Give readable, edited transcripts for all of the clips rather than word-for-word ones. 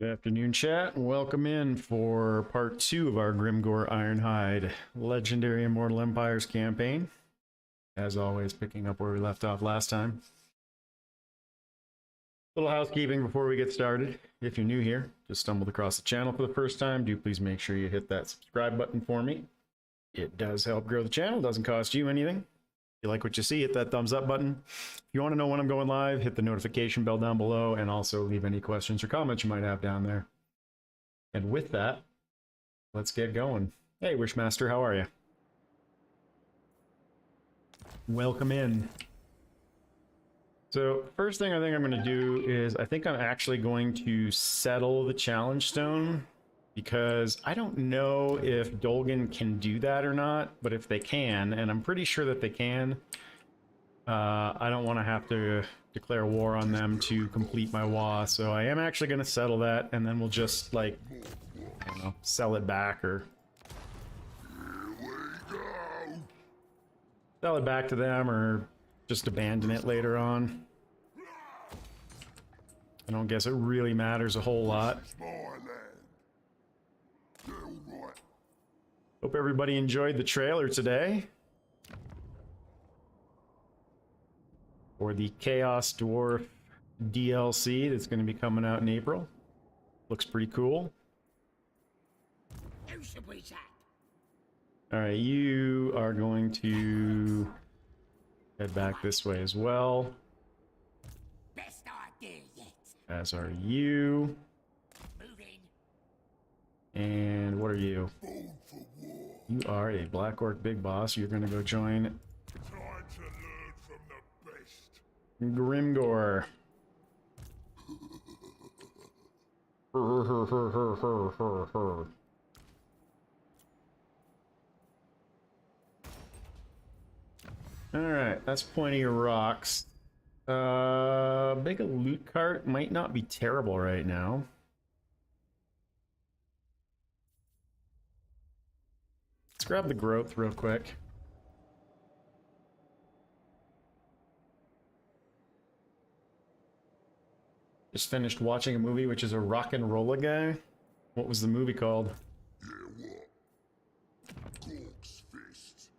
Good afternoon, chat, and welcome in for part 2 of our Grimgor Ironhide Legendary Immortal Empires campaign. As always, picking up where we left off last time. Little housekeeping before we get started. If you're new here, just stumbled across the channel for the first time, do please make sure you hit that subscribe button for me. It does help grow the channel, doesn't cost you anything. If you like what you see, hit that thumbs up button. If you want to know when I'm going live, hit the notification bell down below, and also leave any questions or comments you might have down there. And with that, let's get going. Hey, Wishmaster, how are you? Welcome in. So, first thing I think I'm going to do is, I think I'm actually going to settle the challenge stone, because I don't know if Dolgan can do that or not, but if they can, and I'm pretty sure that they can, I don't want to have to declare war on them to complete my WA, so I am actually going to settle that, and then we'll just, like, I don't know, sell it back, or sell it back to them, or just abandon it later on. I don't guess it really matters a whole lot. Hope everybody enjoyed the trailer today for the Chaos Dwarf DLC that's going to be coming out in April. Looks pretty cool. Alright, you are going to head back this way as well. Best idea yet. As are you. And what are you? You are a Black Orc Big Boss. You're going to go join Time to learn from the best. Grimgor. Alright, that's plenty of rocks. Big loot cart might not be terrible right now. Let's grab the growth real quick. Just finished watching a movie which is a rock and roller guy. What was the movie called? Yeah, what? Corpse fist.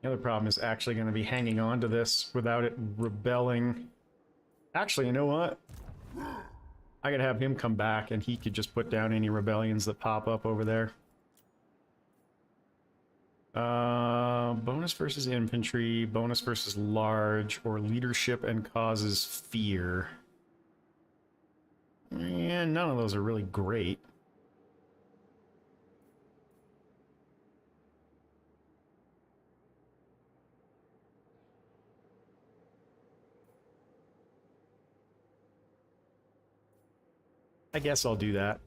The other problem is actually going to be hanging on to this without it rebelling. Actually, you know what? I could have him come back and he could just put down any rebellions that pop up over there. Bonus versus infantry, bonus versus large, or leadership and causes fear. Yeah, none of those are really great. I guess I'll do that.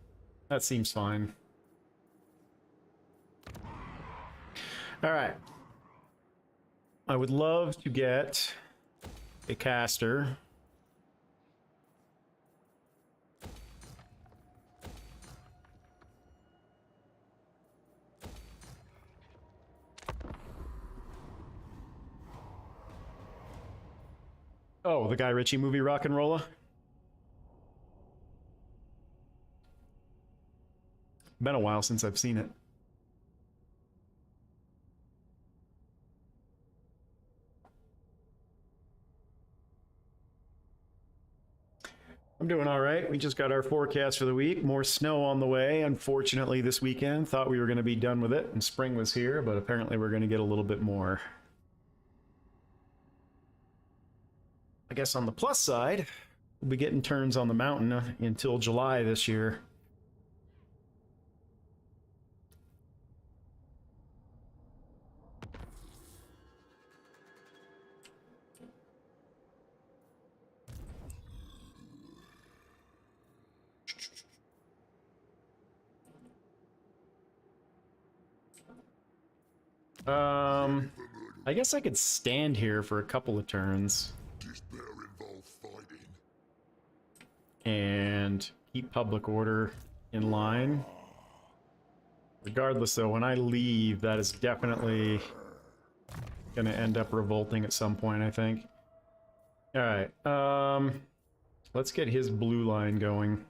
That seems fine. Alright. I would love to get a caster. Oh, the Guy Ritchie movie Rock and Rolla? Been a while since I've seen it. I'm doing all right. We just got our forecast for the week. More snow on the way, unfortunately, this weekend. Thought we were going to be done with it and spring was here, but apparently we're going to get a little bit more. I guess on the plus side, we'll be getting turns on the mountain until July this year. I guess I could stand here for a couple of turns Despair involves fighting. and keep public order in line. Regardless, though, when I leave, that is definitely gonna end up revolting at some point, I think. Alright, let's get his blue line going.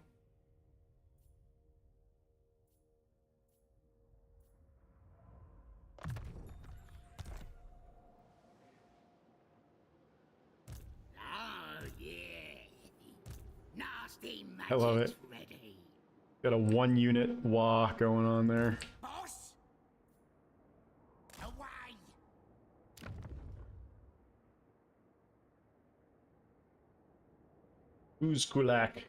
I love it. Ready. Got a 1-unit wah going on there. Boss. Away. Who's Kulak?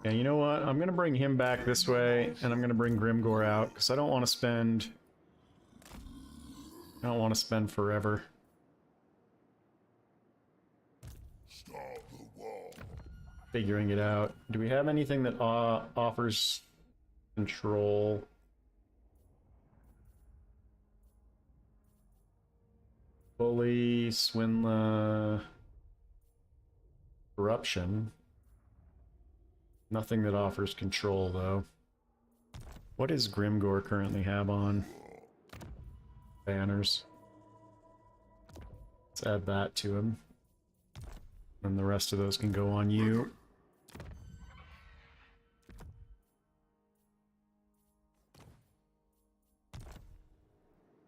Yeah, you know what? I'm gonna bring him back this way, and I'm gonna bring Grimgor out, because I don't want to spend... I don't want to spend forever. Start the war. Figuring it out. Do we have anything that offers control? Bully, Swindler, Corruption. Nothing that offers control, though. What does Grimgor currently have on? Banners. Let's add that to him. And the rest of those can go on you.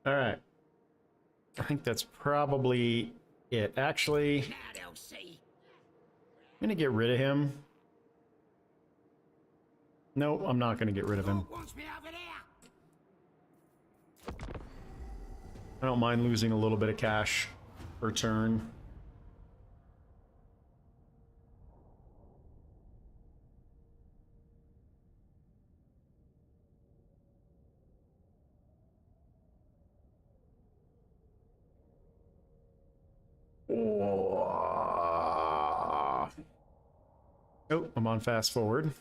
Alright. I think that's probably it. Actually, Now they'll see. I'm gonna get rid of him. No, I'm not gonna get rid of him. Who wants me over there? I don't mind losing a little bit of cash per turn. Oh, I'm on fast forward.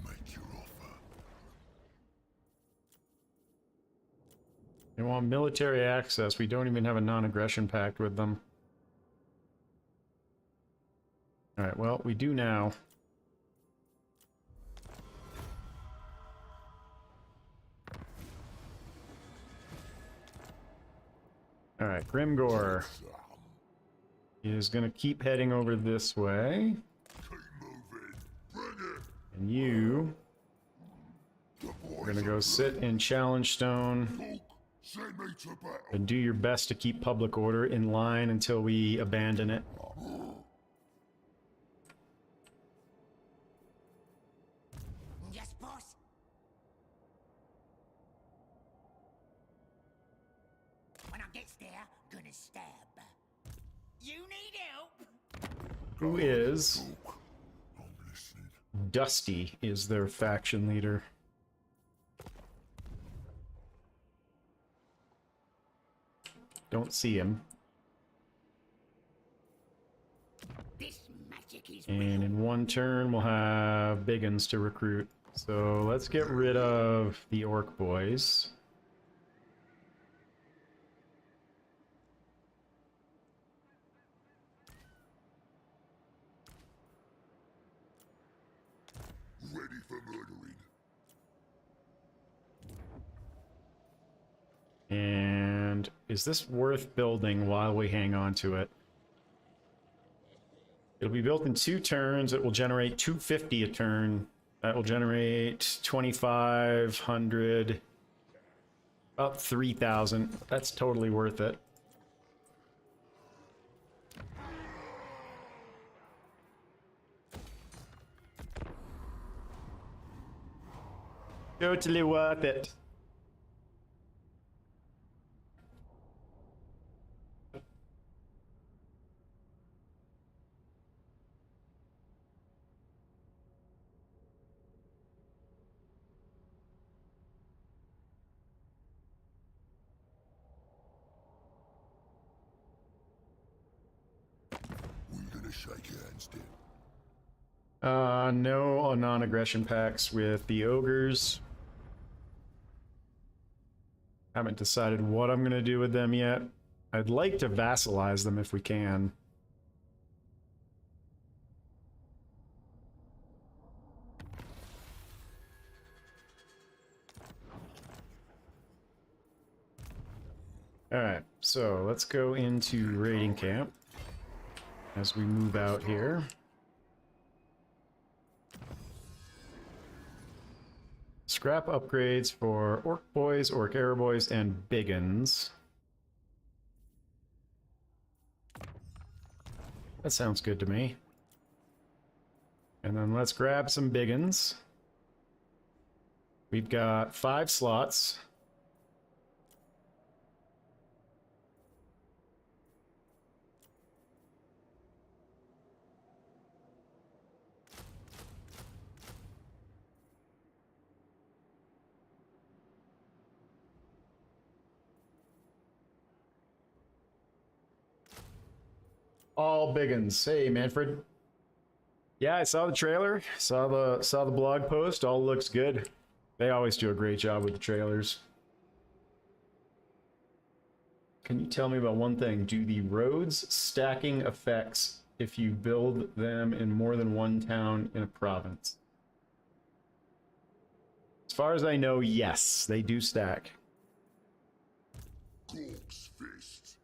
Make your offer. They want military access. We don't even have a non-aggression pact with them. Alright, well, we do now. Alright, Grimgor is gonna keep heading over this way. Keep moving. Bring it. And you The are boys gonna go sit in Challenge Stone Talk. Send me to battle. and do your best to keep public order in line until we abandon it. Yes, boss. When I gets there, gonna stab. You need help? Who is I'm listening. Dusty is their faction leader. Don't see him. This magic is And real. in one turn, we'll have big uns to recruit. So let's get rid of the Orc boys. Ready for murdering. And is this worth building while we hang on to it? It'll be built in 2 turns. It will generate 250 a turn. That will generate 2,500. About 3,000. That's totally worth it. Totally worth it. We're gonna shake hands, Dim. No non-aggression pacts with the ogres. Haven't decided what I'm gonna do with them yet. I'd like to vassalize them if we can. Alright, so let's go into raiding camp. as we move out here. Scrap upgrades for Orc Boys, Ard Boyz, and Biggins. That sounds good to me. And then let's grab some Biggins. We've got 5 slots. All Biggins. Hey, Manfred. Yeah, I saw the trailer. Saw the blog post. All looks good. They always do a great job with the trailers. Can you tell me about one thing? Do the roads stacking effects if you build them in more than one town in a province? As far as I know, yes, they do stack.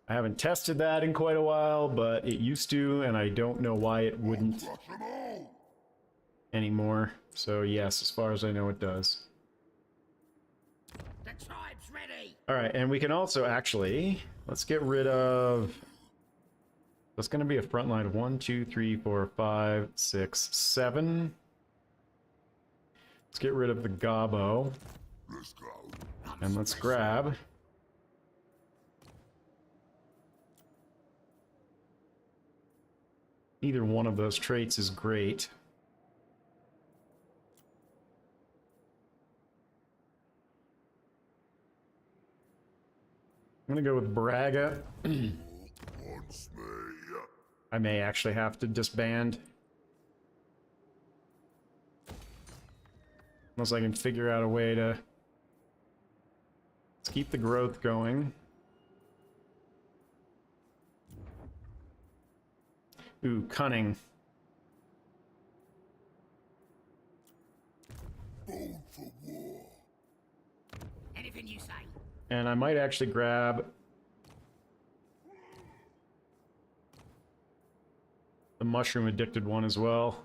I haven't tested that in quite a while, but it used to, and I don't know why it wouldn't anymore. So yes, as far as I know, it does. The tribe's ready. All right, and we can also actually, let's get rid of, that's going to be a front line of 1, 2, 3, 4, 5, 6, 7. Let's get rid of the gobbo. Let's go. And let's grab either one of those traits is great. I'm gonna go with Braga. Wants me. I may actually have to disband. Unless I can figure out a way to... Let's keep the growth going. Ooh, cunning. Bold for war. Anything you say. And I might actually grab the mushroom addicted one as well.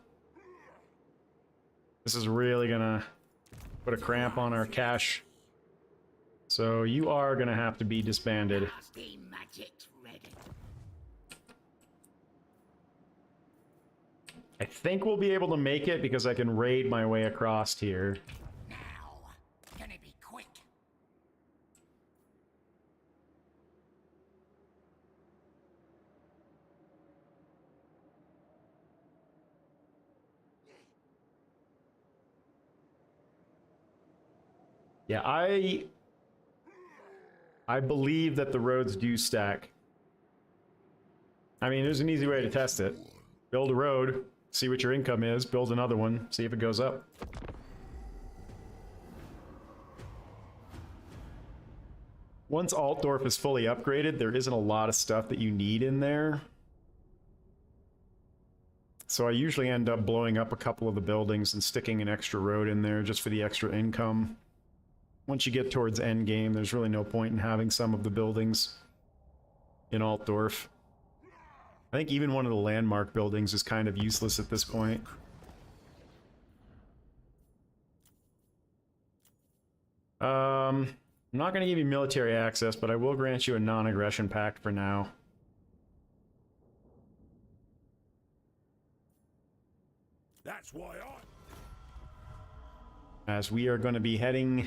This is really gonna put a cramp on our cash. So you are gonna have to be disbanded. Nasty magic's ready. I think we'll be able to make it because I can raid my way across here. Now, gonna be quick. Yeah, I believe that the roads do stack. I mean, there's an easy way to test it. Build a road, see what your income is, build another one, see if it goes up. Once Altdorf is fully upgraded, there isn't a lot of stuff that you need in there. So I usually end up blowing up a couple of the buildings and sticking an extra road in there just for the extra income. Once you get towards endgame, there's really no point in having some of the buildings in Altdorf. I think even one of the landmark buildings is kind of useless at this point. I'm not going to give you military access, but I will grant you a non-aggression pact for now. That's why As we are going to be heading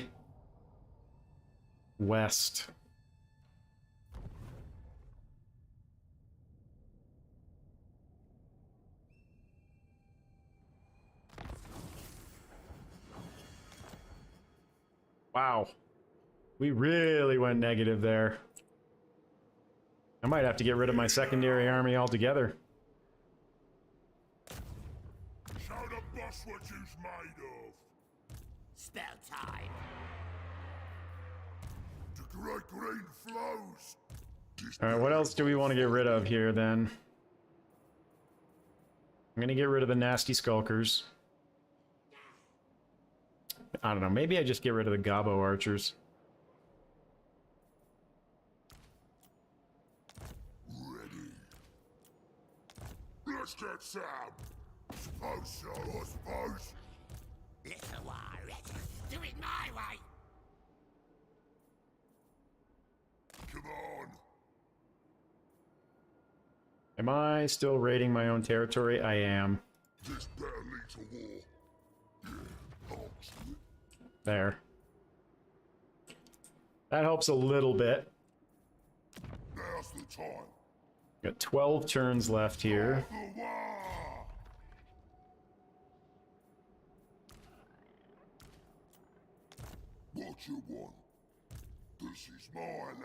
west. Wow. We really went negative there. I might have to get rid of my secondary army altogether. Show the boss what you's made of. Spell time. The great green flows. Alright, what else do we want to get rid of here then? I'm gonna get rid of the nasty skulkers. I don't know, maybe I just get rid of the gobbo archers. Let's get some. Suppose so, I suppose. Little war, do it my way. Come on. Am I still raiding my own territory? I am. This better lead to war. Yeah, helps. There. That helps a little bit. Now's the time. Got 12 turns left here. The war. What you want? This is my land.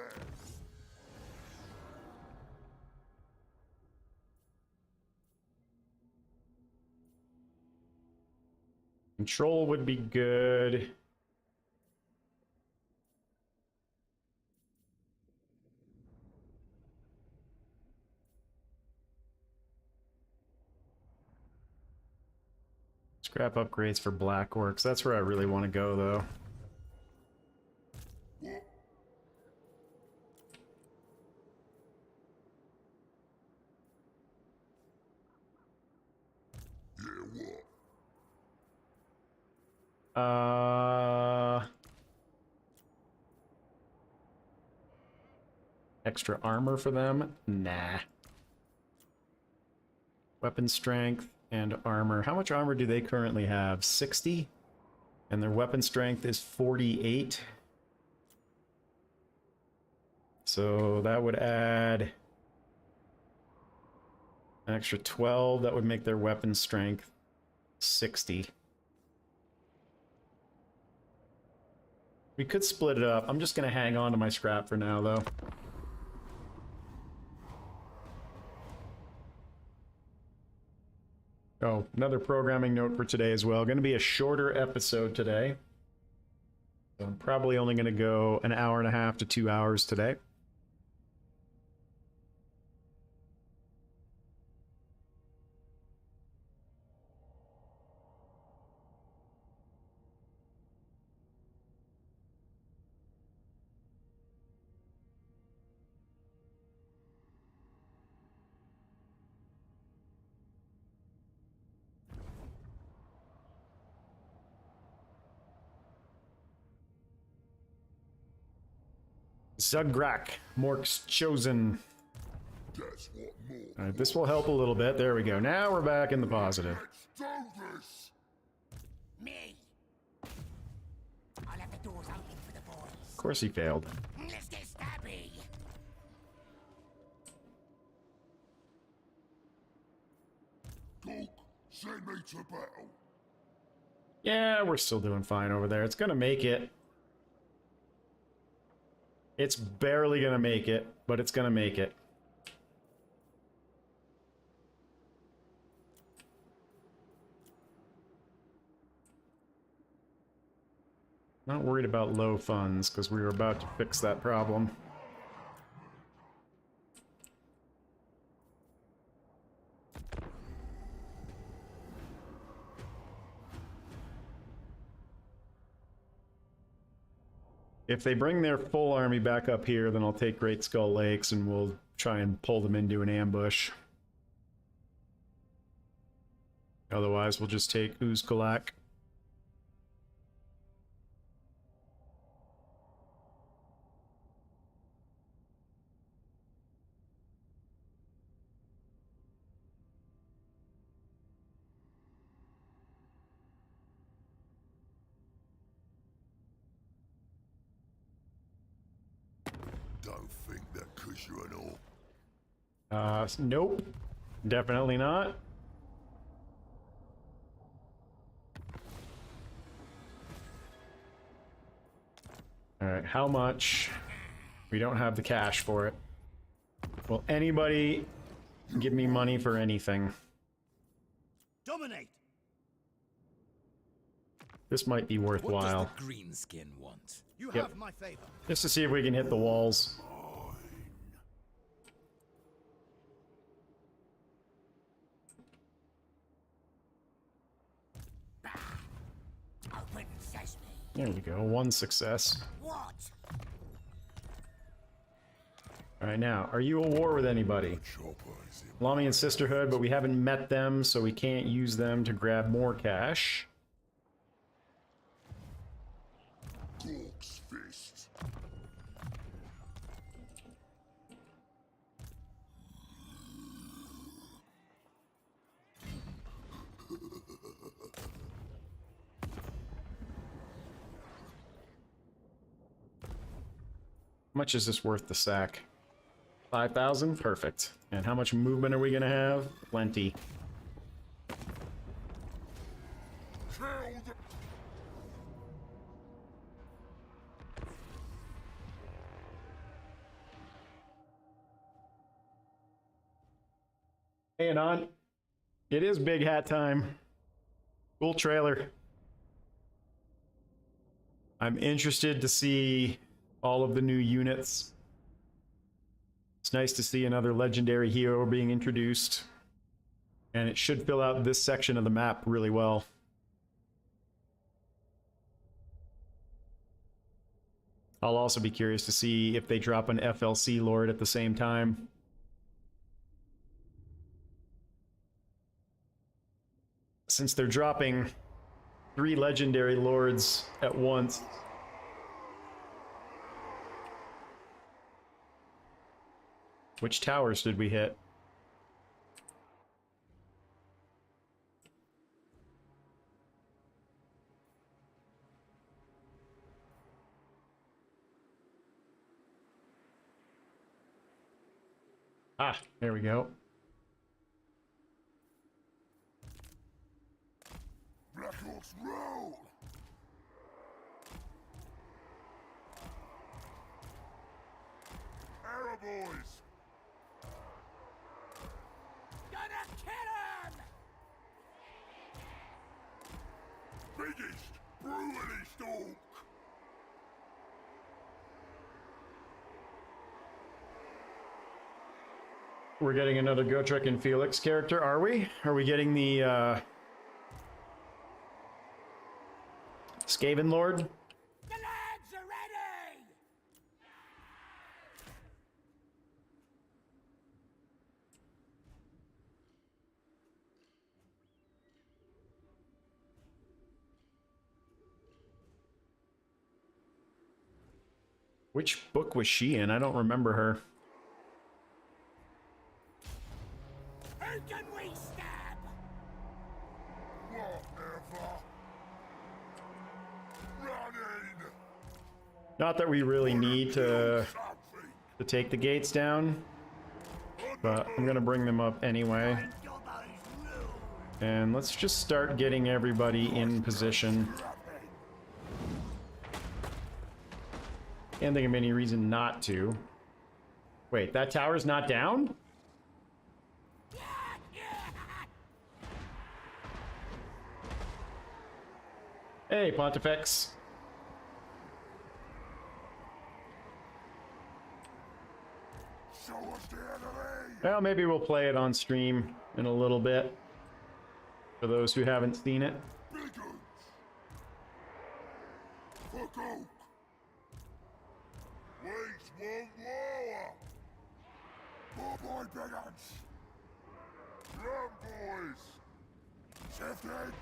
Control would be good. Scrap upgrades for black orcs. That's where I really want to go, though. What? Yeah, what? Extra armor for them? Nah. Weapon strength and armor. How much armor do they currently have? 60? And their weapon strength is 48. So that would add an extra 12. That would make their weapon strength 60. We could split it up. I'm just going to hang on to my scrap for now, though. Oh, another programming note for today as well. Going to be a shorter episode today. So I'm probably only going to go an hour and a half to 2 hours today. Zugrak, Mork's chosen. That's what more. Alright, this will help a little bit. There we go. Now we're back in the positive. Let's do this. Me. I'll have the doors open for the boys. Of course he failed. Let's get stabby. Talk. Send me to battle. Yeah, we're still doing fine over there. It's gonna make it. It's barely gonna make it, but it's gonna make it. Not worried about low funds, because we were about to fix that problem. If they bring their full army back up here, then I'll take Great Skull Lakes and we'll try and pull them into an ambush. Otherwise, we'll just take Uzkalak. Don't think that 'cause you're an orc. Nope. Definitely not. Alright, how much? We don't have the cash for it. Will anybody give me money for anything? Dominate. This might be worthwhile. What does the greenskin want? You Yep. have my favor. Just to see if we can hit the walls. Open sesame. There you go, one success. What? Alright, now, are you at war with anybody? Choppers in Lamian Sisterhood, but we haven't met them, so we can't use them to grab more cash. Gork's fist. How much is this worth the sack? 5,000? Perfect. And how much movement are we gonna have? Plenty. Kill the Hey, Anon. It is Big Hat time. Cool trailer. I'm interested to see all of the new units. It's nice to see another legendary hero being introduced. And it should fill out this section of the map really well. I'll also be curious to see if they drop an FLC Lord at the same time. Since they're dropping 3 legendary lords at once. Which towers did we hit? Ah, there we go. Black Orcs roll! Ard Boyz! Gonna kill him! Biggest, brutally orc! We're getting another Gotrek and Felix character, are we? Are we getting the, Skaven Lord? The lads are ready! Which book was she in? I don't remember her. Who can we stab? Whatever! Running! Not that we really need to Something! take the gates down, but I'm gonna bring them up anyway. And let's just start getting everybody in position. Can't think of any reason not to. Wait, that tower's not down? Hey, Pontifex. Show us the enemy! Well, maybe we'll play it on stream in a little bit. For those who haven't seen it. Big uns! Fuck oak! Wait one more! Bye-bye, big uns! Ard Boyz! Shifted!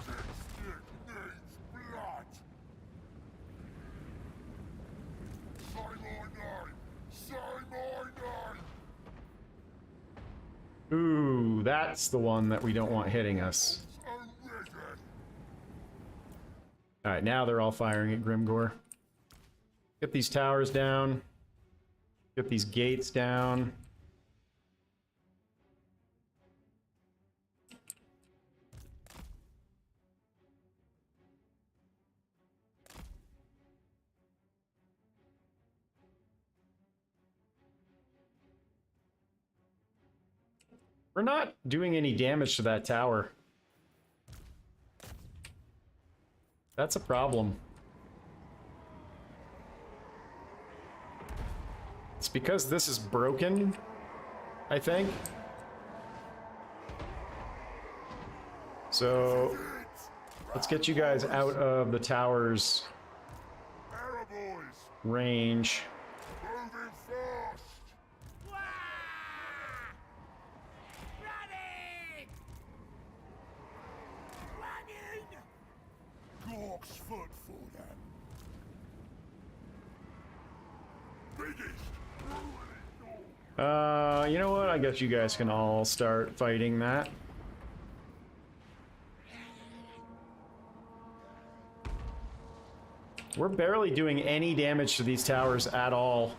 This stick needs blood! Say my name! Say my name! Ooh, that's the one that we don't want hitting us. Already! Alright, now they're all firing at Grimgor. Get these towers down. Get these gates down. We're not doing any damage to that tower. That's a problem. It's because this is broken, I think. So, let's get you guys out of the tower's Ard Boyz! range. Moving fast! You know what? I guess you guys can all start fighting that. We're barely doing any damage to these towers at all.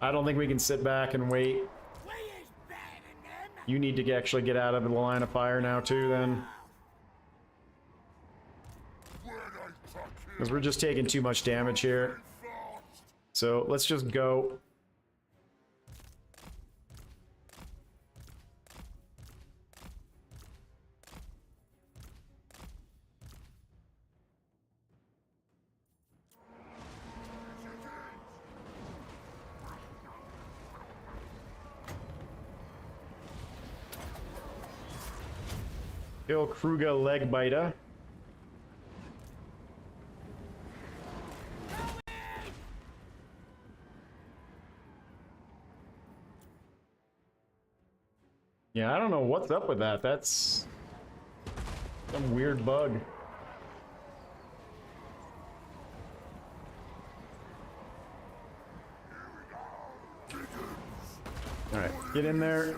I don't think we can sit back and wait. You need to actually get out of the line of fire now too, then. Because we're just taking too much damage here. So let's just go. Kill Kruga Legbiter. Yeah, I don't know what's up with that. That's some weird bug. Alright, get in there.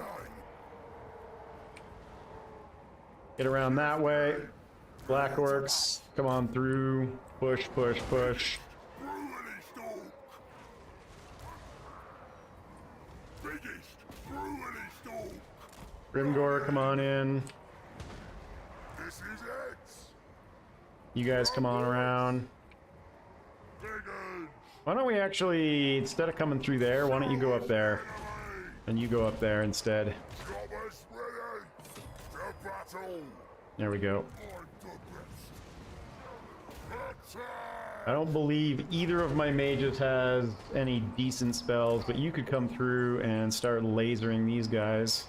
Get around that way. Black Orcs, come on through. Push, push, push. Grimgor, come on in. You guys come on around. Why don't we actually, instead of coming through there, why don't you go up there? And you go up there instead. There we go. I don't believe either of my mages has any decent spells, but you could come through and start lasering these guys.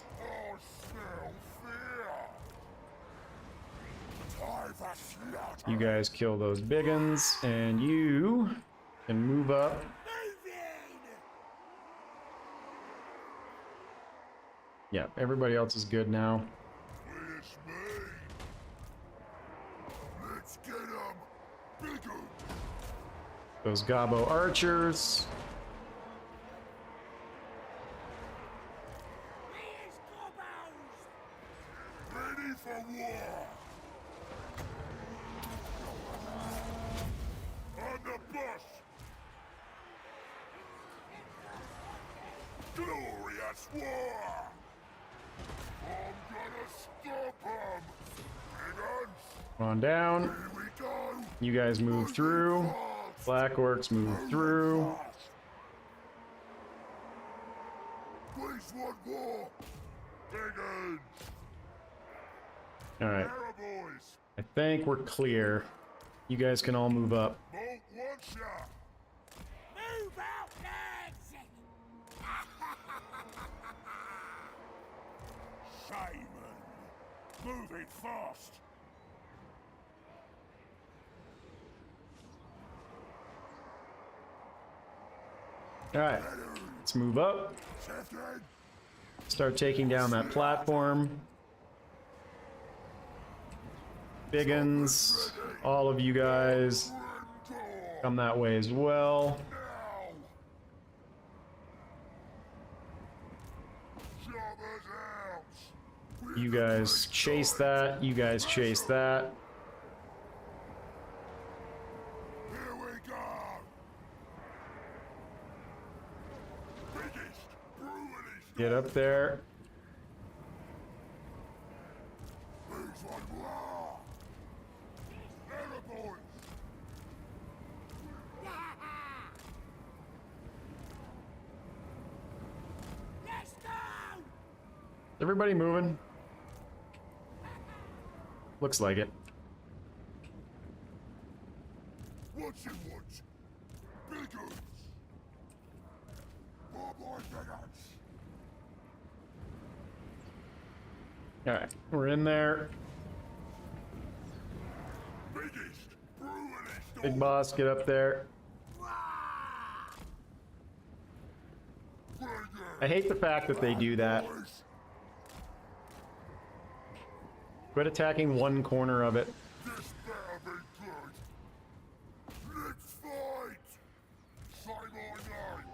You guys kill those big uns, and you can move up. Yeah, everybody else is good now. Those Gobbo archers. Ready for war! On the bus! Glorious war! I'm gonna stop him! Come on down. Here we go! You guys move through. Black Orcs move through. Please want war! Biggins! Alright. Ard Boyz! I think we're clear. You guys can all move up. Won't want ya! Move out, lads! Simon! Move it fast! Alright. Let's move up. Start taking down that platform. Biggins, all of you guys, come that way as well. You guys chase that. You guys chase that. Here we go! Biggest, brutally Get up there. Please want war! Ard Boyz! Let's go! Everybody moving? Looks like it. What you want? Biggins! More boy biggins! Alright, we're in there. Biggest, brutally Big boss, get up there. I hate the fact that they do that. Quit attacking one corner of it. This better be good! Let's fight! Say my name!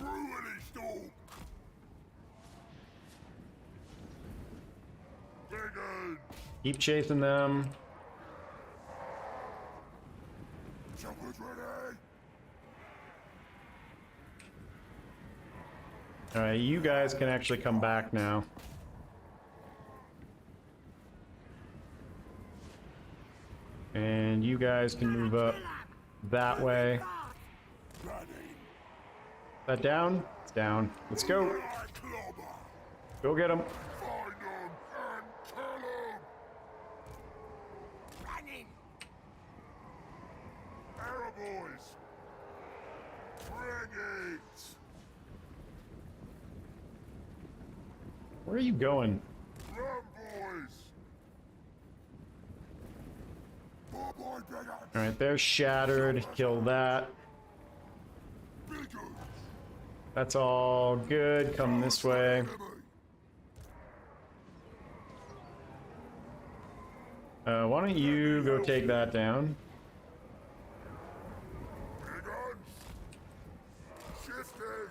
Through any storm. Begin. Keep chasing them. Choppers ready. Alright, you guys can actually come back now. And you guys can move up that way. Running. That down? It's down. Let's go. Like clobber. Go get them. Find them and kill them. Running. Ard Boyz. Bring it. Where are you going? Run, boys. More boy bigots. Alright, they're shattered. Kill that. Bigots. That's all good. Come this way. Enemy. Why don't you go take that down? Bigots. Shifting.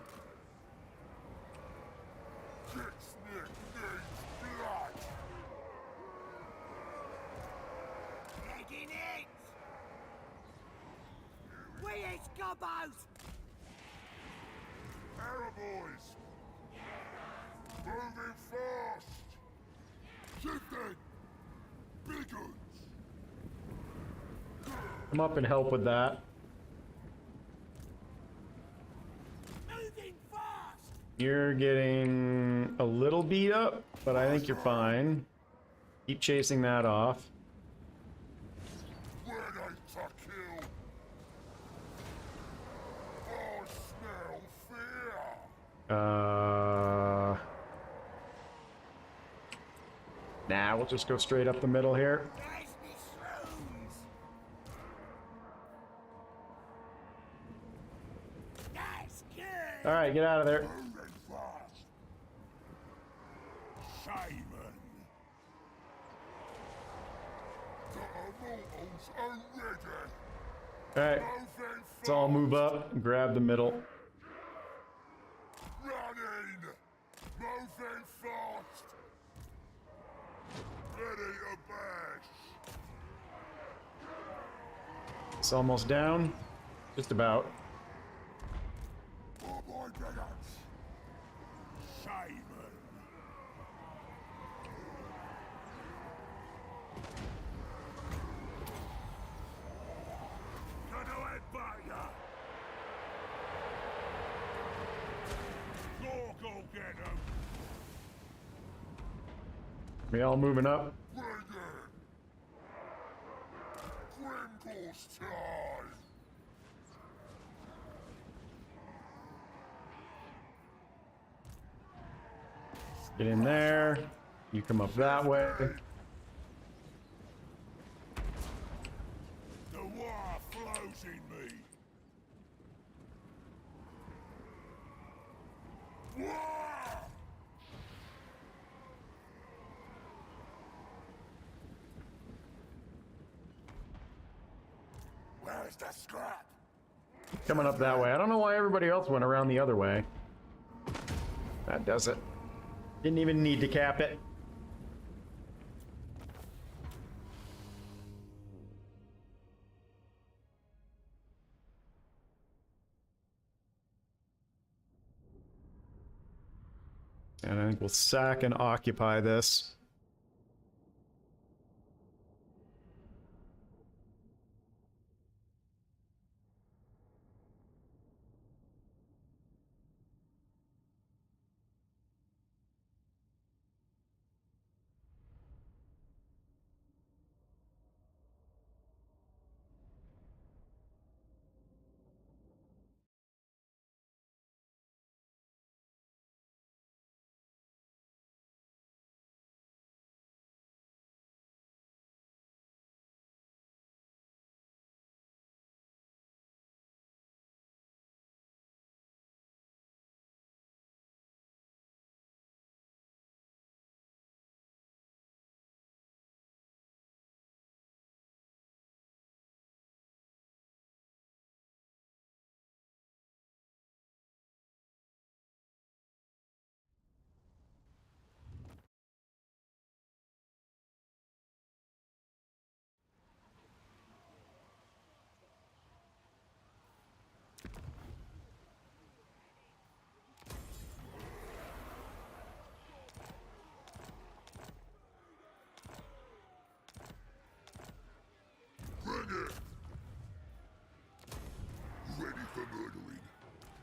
Kicksnick needs blood. Taking it. We is gobbos. Ard Boyz. Moving fast. Shifting. Bigots. Come up and help with that. Moving fast. You're getting a little beat up, but I think you're fine. Keep chasing that off. Ready to kill. I smell fear. Nah, we'll just go straight up the middle here. There's me shrooms. That's good. Alright, get out of there. Moving fast. Shaman. The Immortals are ready. Alright, Moving fast. let's all move up and grab the middle. Running. Moving fast. Ready to bash. It's almost down. Just about. More boy bigots. Shaman. Gonna headbutt ya. Go get him. We all moving up. Bring it. Grimgor's time. Get in there. You come up that way. The war flows in me. War! Where's the scrap? Coming up that way. I don't know why everybody else went around the other way. That does it. Didn't even need to cap it. And I think we'll sack and occupy this.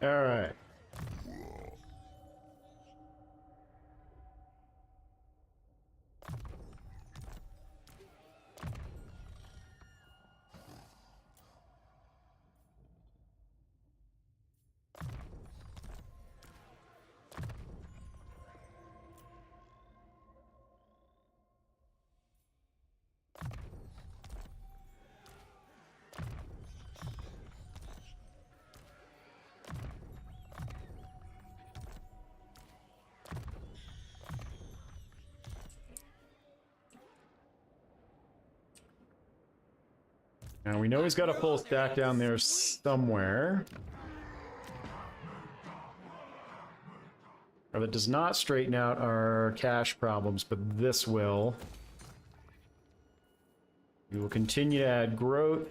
All right. Now we know he's got a full stack down there somewhere. Or that does not straighten out our cache problems, but this will. We will continue to add growth.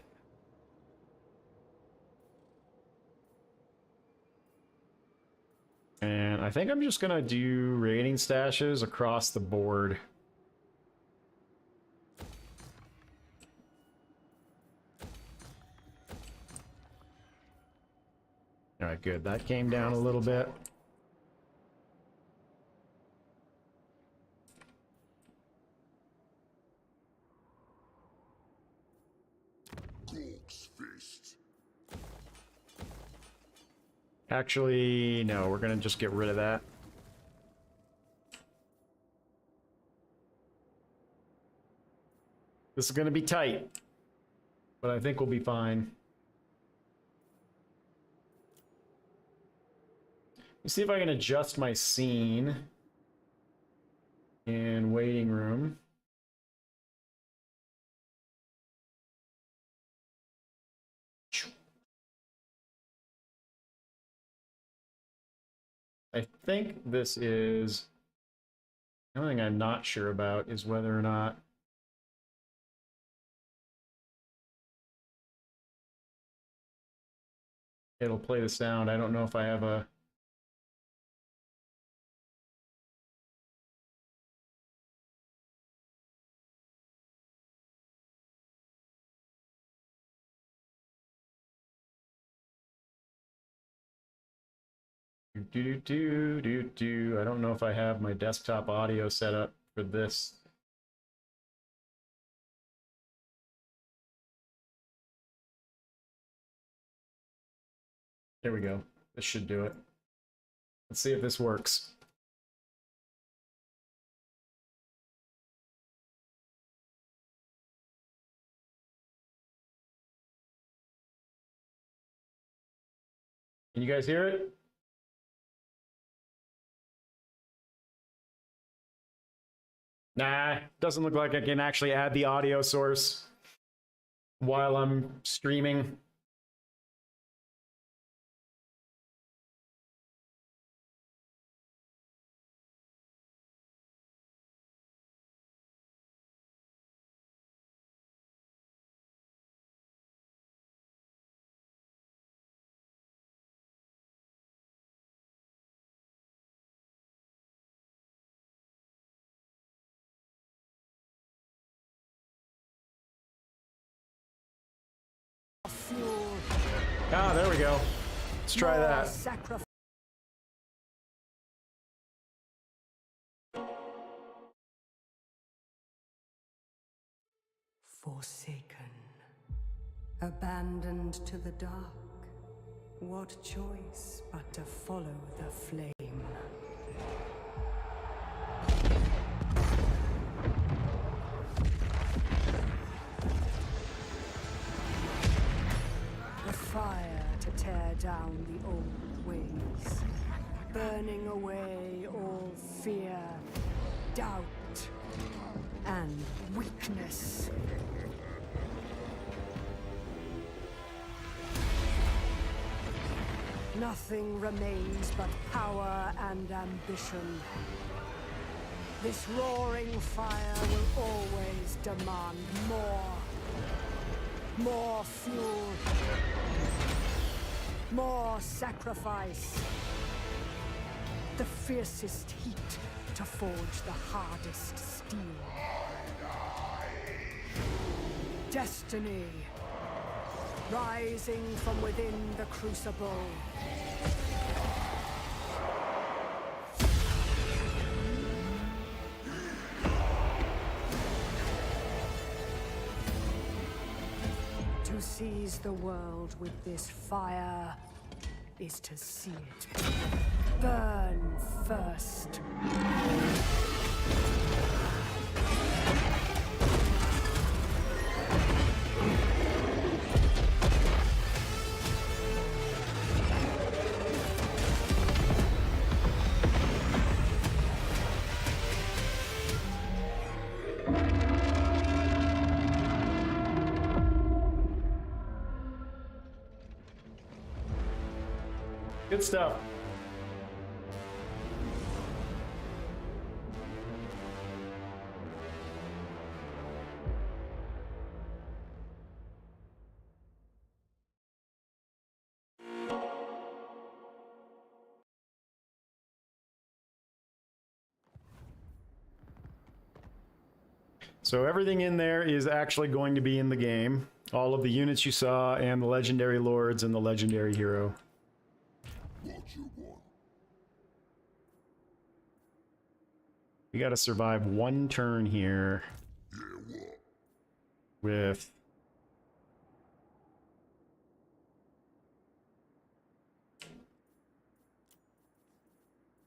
And I think I'm just gonna do raiding stashes across the board. Alright, good. That came down a little bit. Corpse fist. Actually, no, we're gonna just get rid of that. This is gonna be tight, but I think we'll be fine. Let's see if I can adjust my scene in waiting room. I think this is... The only thing I'm not sure about is whether or not it'll play the sound. I don't know if I have a... I don't know if I have my desktop audio set up for this. There we go. This should do it. Let's see if this works. Can you guys hear it? Nah, doesn't look like I can actually add the audio source while I'm streaming. Ah, there we go. Let's try that. Forsaken, abandoned to the dark, what choice but to follow the flame? The fire to tear down the old ways, burning away all fear, doubt, and weakness. Nothing remains but power and ambition. This roaring fire will always demand more. More fuel. More sacrifice. The fiercest heat to forge the hardest steel. Destiny, rising from within the crucible. seize the world with this fire is to see it burn first. Good stuff. So everything in there is actually going to be in the game. All of the units you saw and the legendary lords and the legendary hero. What you want? We got to survive one turn here Yeah, what? with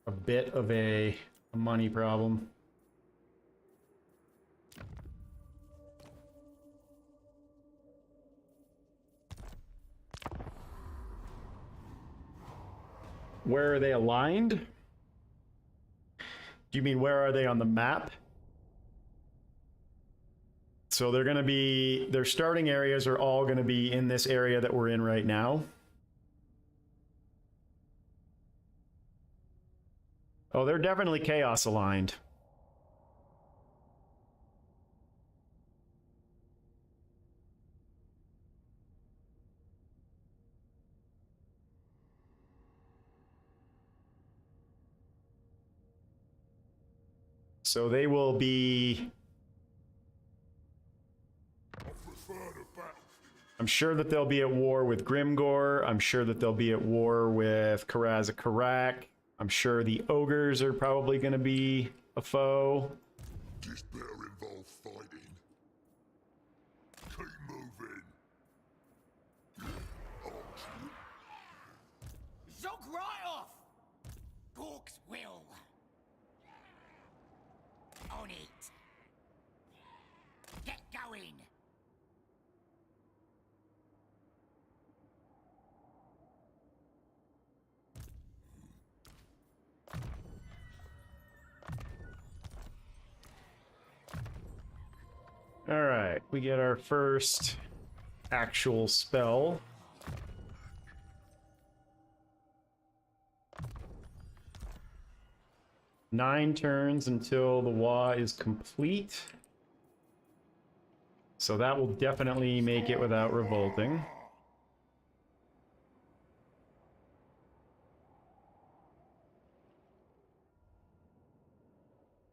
a bit of a money problem. Where are they aligned? Do you mean where are they on the map? So they're going to be, their starting areas are all going to be in this area that we're in right now. Oh, they're definitely chaos aligned. So they will be... I prefer the battlefield. I'm sure that they'll be at war with Grimgor. I'm sure that they'll be at war with Karaz-Karak. I'm sure the ogres are probably going to be a foe. This better involve fighting. Keep moving. Zog right off! Gork's will. On it. Get going. All right, we get our first actual spell. Nine turns until the Wa is complete. So that will definitely make it without revolting.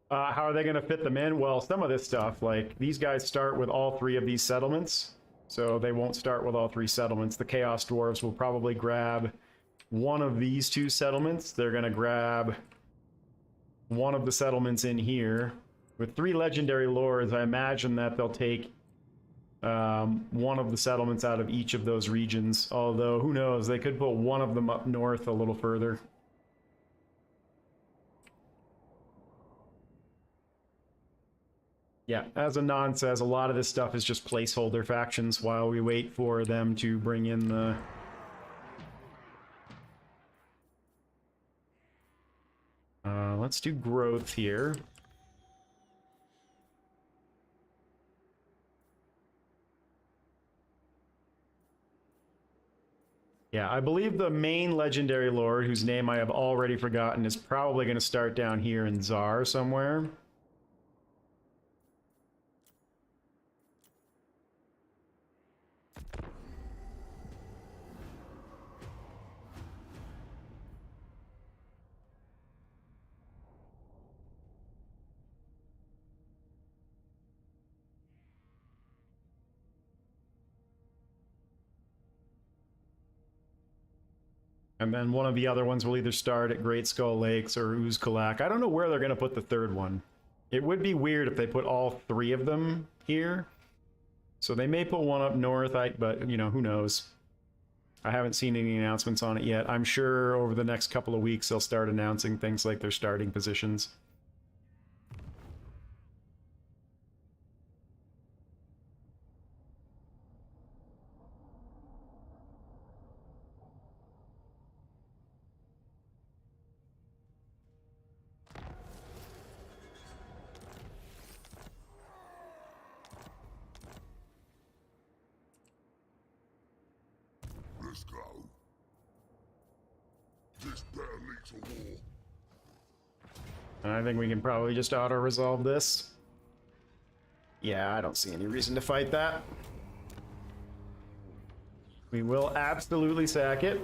How are they going to fit them in? Well, some of this stuff, like these guys start with all three of these settlements. So they won't start with all three settlements. The Chaos Dwarves will probably grab one of these two settlements. They're going to grab one of the settlements in here. With three legendary lords, I imagine that they'll take one of the settlements out of each of those regions. Although, who knows, they could put one of them up north a little further. Yeah, as Anon says, a lot of this stuff is just placeholder factions while we wait for them to bring in the... let's do growth here. Yeah, I believe the main legendary lord, whose name I have already forgotten, is probably going to start down here in Zar somewhere. And then one of the other ones will either start at Great Skull Lakes or Uzkalak. I don't know where they're going to put the third one. It would be weird if they put all three of them here. So they may put one up north, but you know, who knows? I haven't seen any announcements on it yet. I'm sure over the next couple of weeks they'll start announcing things like their starting positions. Let's go. This better lead to war. And I think we can probably just auto-resolve this. Yeah, I don't see any reason to fight that. We will absolutely sack it.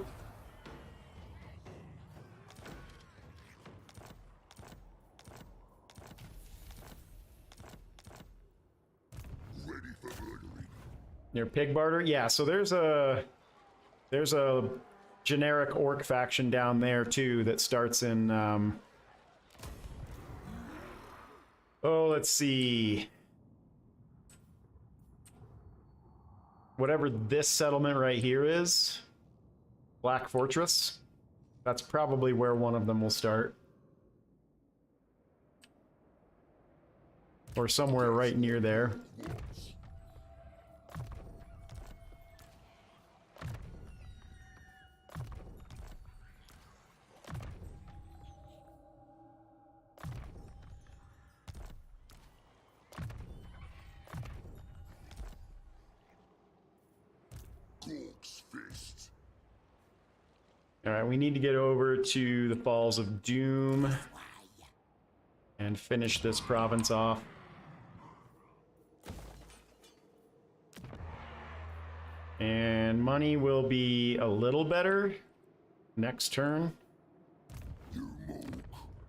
Ready for murdering. Near pig barter? Yeah, so there's a generic orc faction down there too that starts in oh, let's see. Whatever this settlement right here is, Black Fortress, that's probably where one of them will start. Or somewhere right near there. Gork's fist. Alright, we need to get over to the Falls of Doom and finish this province off. And money will be a little better next turn.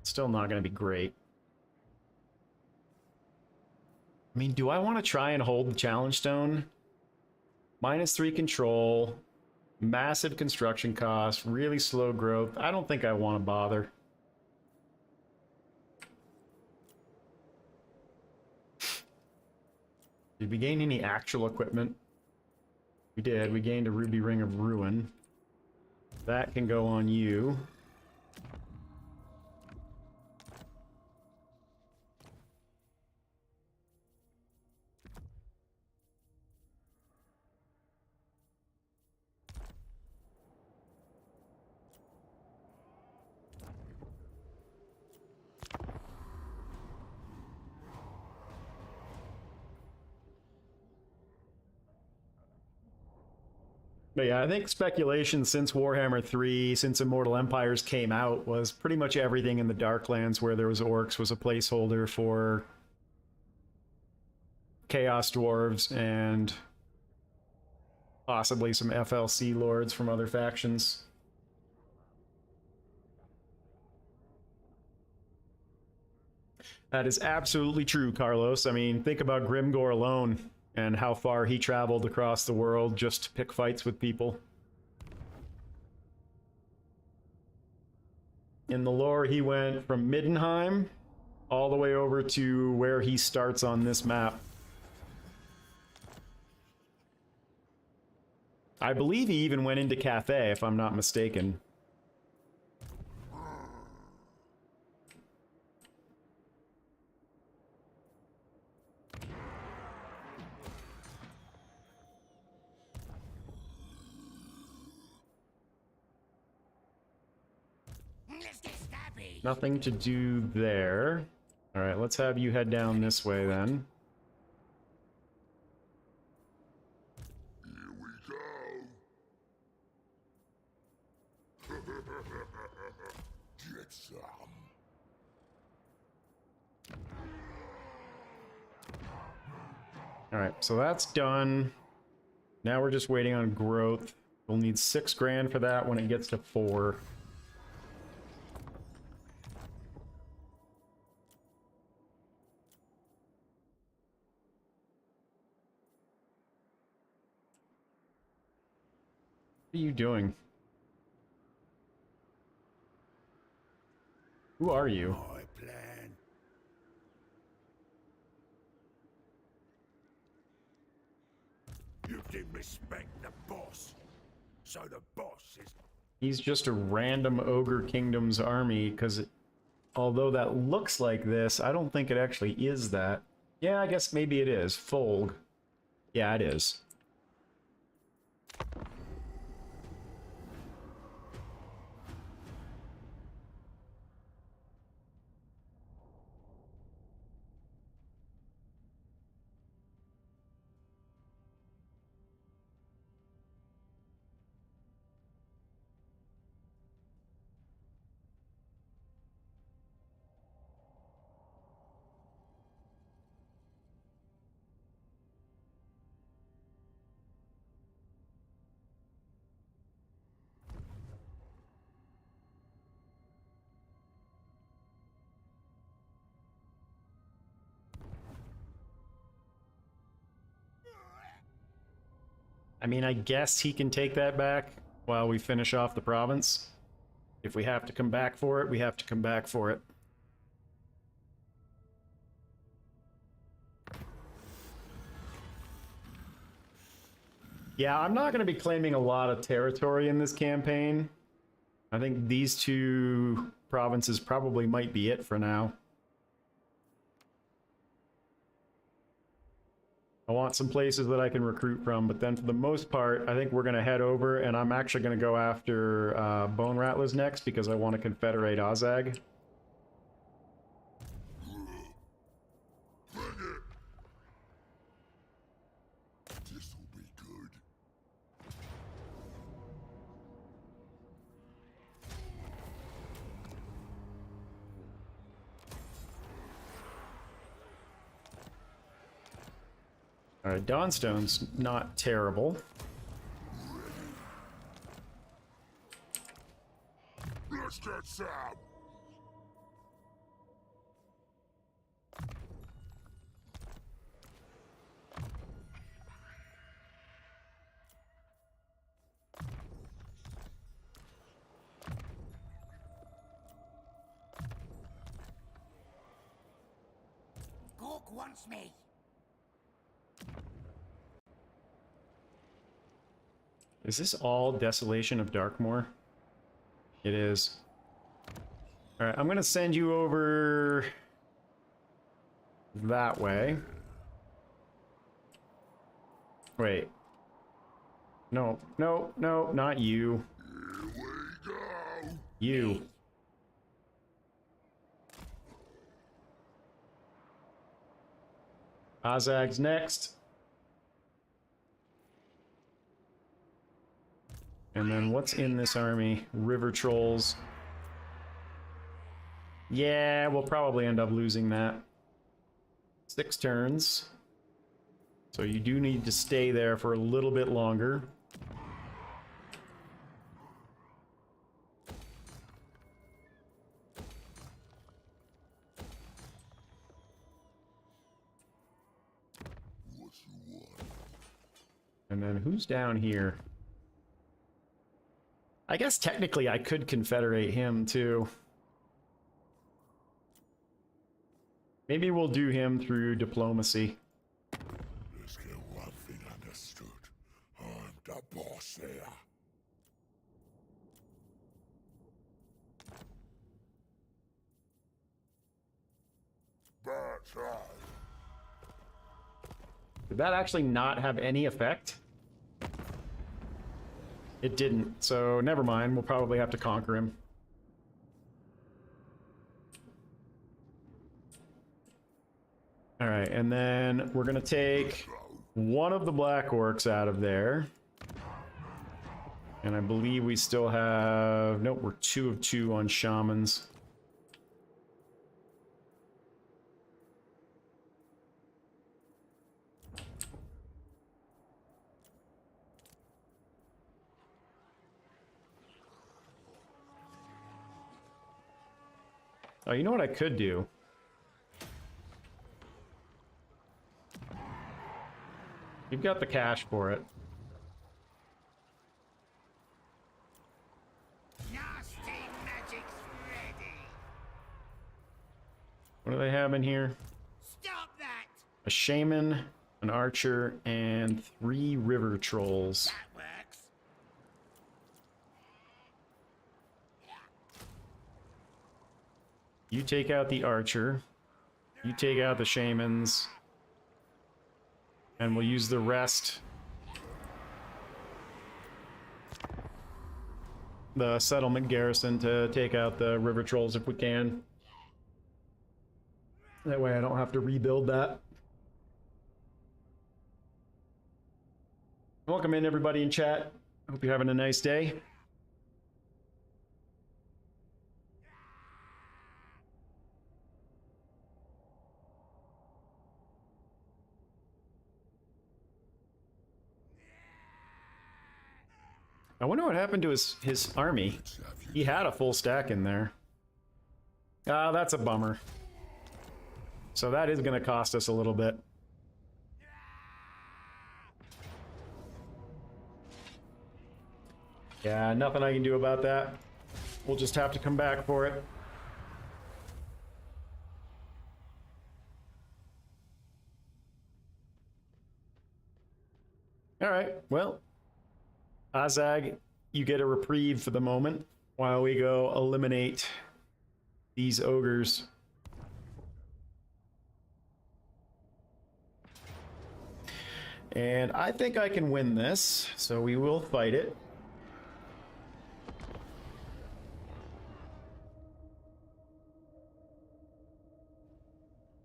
Still not going to be great. I mean, do I want to try and hold the challenge stone? -3 control, massive construction costs, really slow growth. I don't think I want to bother. Did we gain any actual equipment? We did. We gained a Ruby Ring of Ruin. That can go on you. But yeah, I think speculation since Warhammer 3, since Immortal Empires came out, was pretty much everything in the Darklands where there was orcs was a placeholder for Chaos Dwarves and possibly some FLC lords from other factions. That is absolutely true, Carlos. I mean, think about Grimgor alone and how far he traveled across the world just to pick fights with people. In the lore, he went from Middenheim all the way over to where he starts on this map. I believe he even went into Cathay, if I'm not mistaken. Let's get stabby. Nothing to do there. Alright, let's have you head down this way then. Here we go. Get some. Alright, so that's done. Now we're just waiting on growth. We'll need 6 grand for that when it gets to 4. What are you doing? Who are you? My plan. didn't respect the boss. So the boss is... He's just a random Ogre Kingdom's army, because although that looks like this, I don't think it actually is that. Yeah, I guess maybe it is. Folg. Yeah, it is. I mean, I guess he can take that back while we finish off the province. If we have to come back for it, we have to come back for it. Yeah, I'm not going to be claiming a lot of territory in this campaign. I think these two provinces probably might be it for now. I want some places that I can recruit from, but then for the most part, I think we're going to head over, and I'm actually going to go after Bone Rattlers next, because I want to confederate Ozag. This'll be good. Alright, Dawnstone's not terrible. Let's get some. Gork wants me. Is this all Desolation of Darkmoor? It is. Alright, I'm gonna send you over that way. Wait. No, no, no, not you. Here we go. You. Ozag's next. And then what's in this army? River Trolls. Yeah, we'll probably end up losing that. 6 turns. So you do need to stay there for a little bit longer. What you want? And then who's down here? I guess technically I could confederate him too. Maybe we'll do him through diplomacy. Let's get one thing understood. I'm the boss here. Bad time. Did that actually not have any effect? It didn't, so never mind. We'll probably have to conquer him. Alright, and then we're gonna take one of the Black Orcs out of there. And I believe we still have... Nope, we're 2 of 2 on Shamans. Oh, you know what I could do? You've got the cash for it. Nasty magic's ready. What do they have in here? Stop that! A Shaman, an archer, and 3 river trolls. That works. You take out the archer. You take out the shamans. And we'll use the rest. The settlement garrison to take out the river trolls if we can. That way I don't have to rebuild that. Welcome in everybody in chat. Hope you're having a nice day. I wonder what happened to his army. He had a full stack in there. Ah, that's a bummer. So that is going to cost us a little bit. Yeah, nothing I can do about that. We'll just have to come back for it. Alright, well. Azag, you get a reprieve for the moment while we go eliminate these ogres. And I think I can win this, so we will fight it.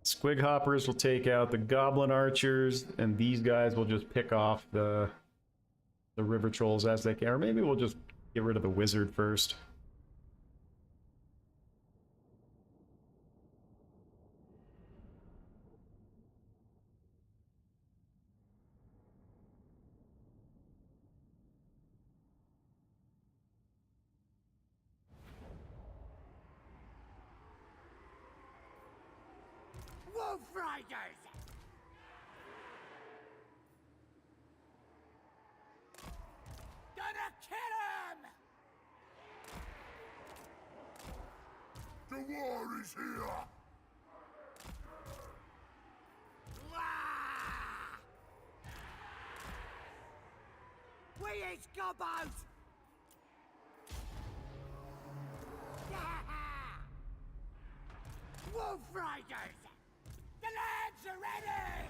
Squig hoppers will take out the goblin archers, and these guys will just pick off the river trolls as they can. Or maybe we'll just get rid of the wizard first. Wolf Riders! Gonna kill him! The war is here! Wah! We is gobos! Wolf Riders! The lads are ready!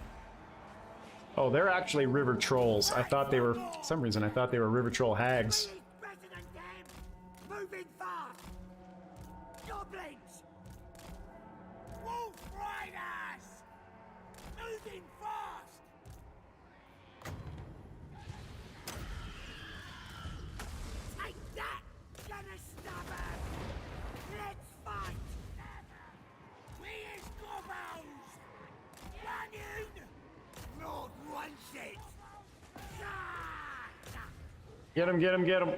Oh, they're actually river trolls. I thought they were, for some reason, I thought they were river troll hags. We is better than them! Moving fast! Goblins! Wolf Riders! Moving fast! Take that, gonna stab him! Let's fight! We is gobos! Running! Lord wants it! Get him, get him, get him.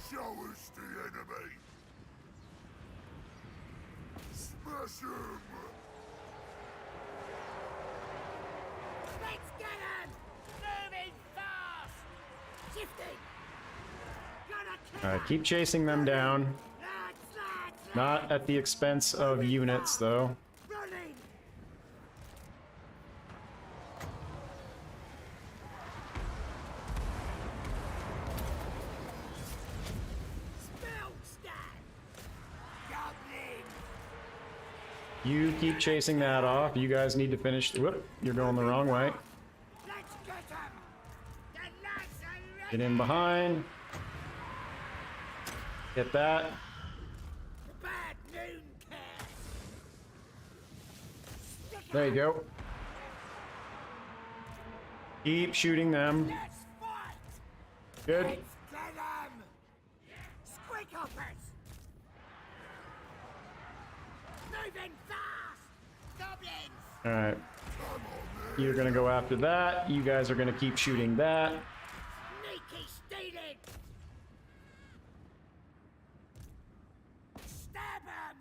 Show us the enemy! Smash him! Let's get him! Moving fast! Shifting! Gonna kill Alright, him! keep chasing them down. Lads, lads, Not at the expense of units, though. running! Spell stand! Goblins! You keep chasing that off. You guys need to finish. Whoop, you're going the wrong way. Let's get him! The lads are ready! Get in behind. Get that. Bad noon care! Stick There you go. Keep shooting them. Let's fight! Good. Let's get him! Squig hoppers! Moving fast! Goblins! Alright. You're gonna go after that. You guys are gonna keep shooting that. Sneaky stealing! Stab him!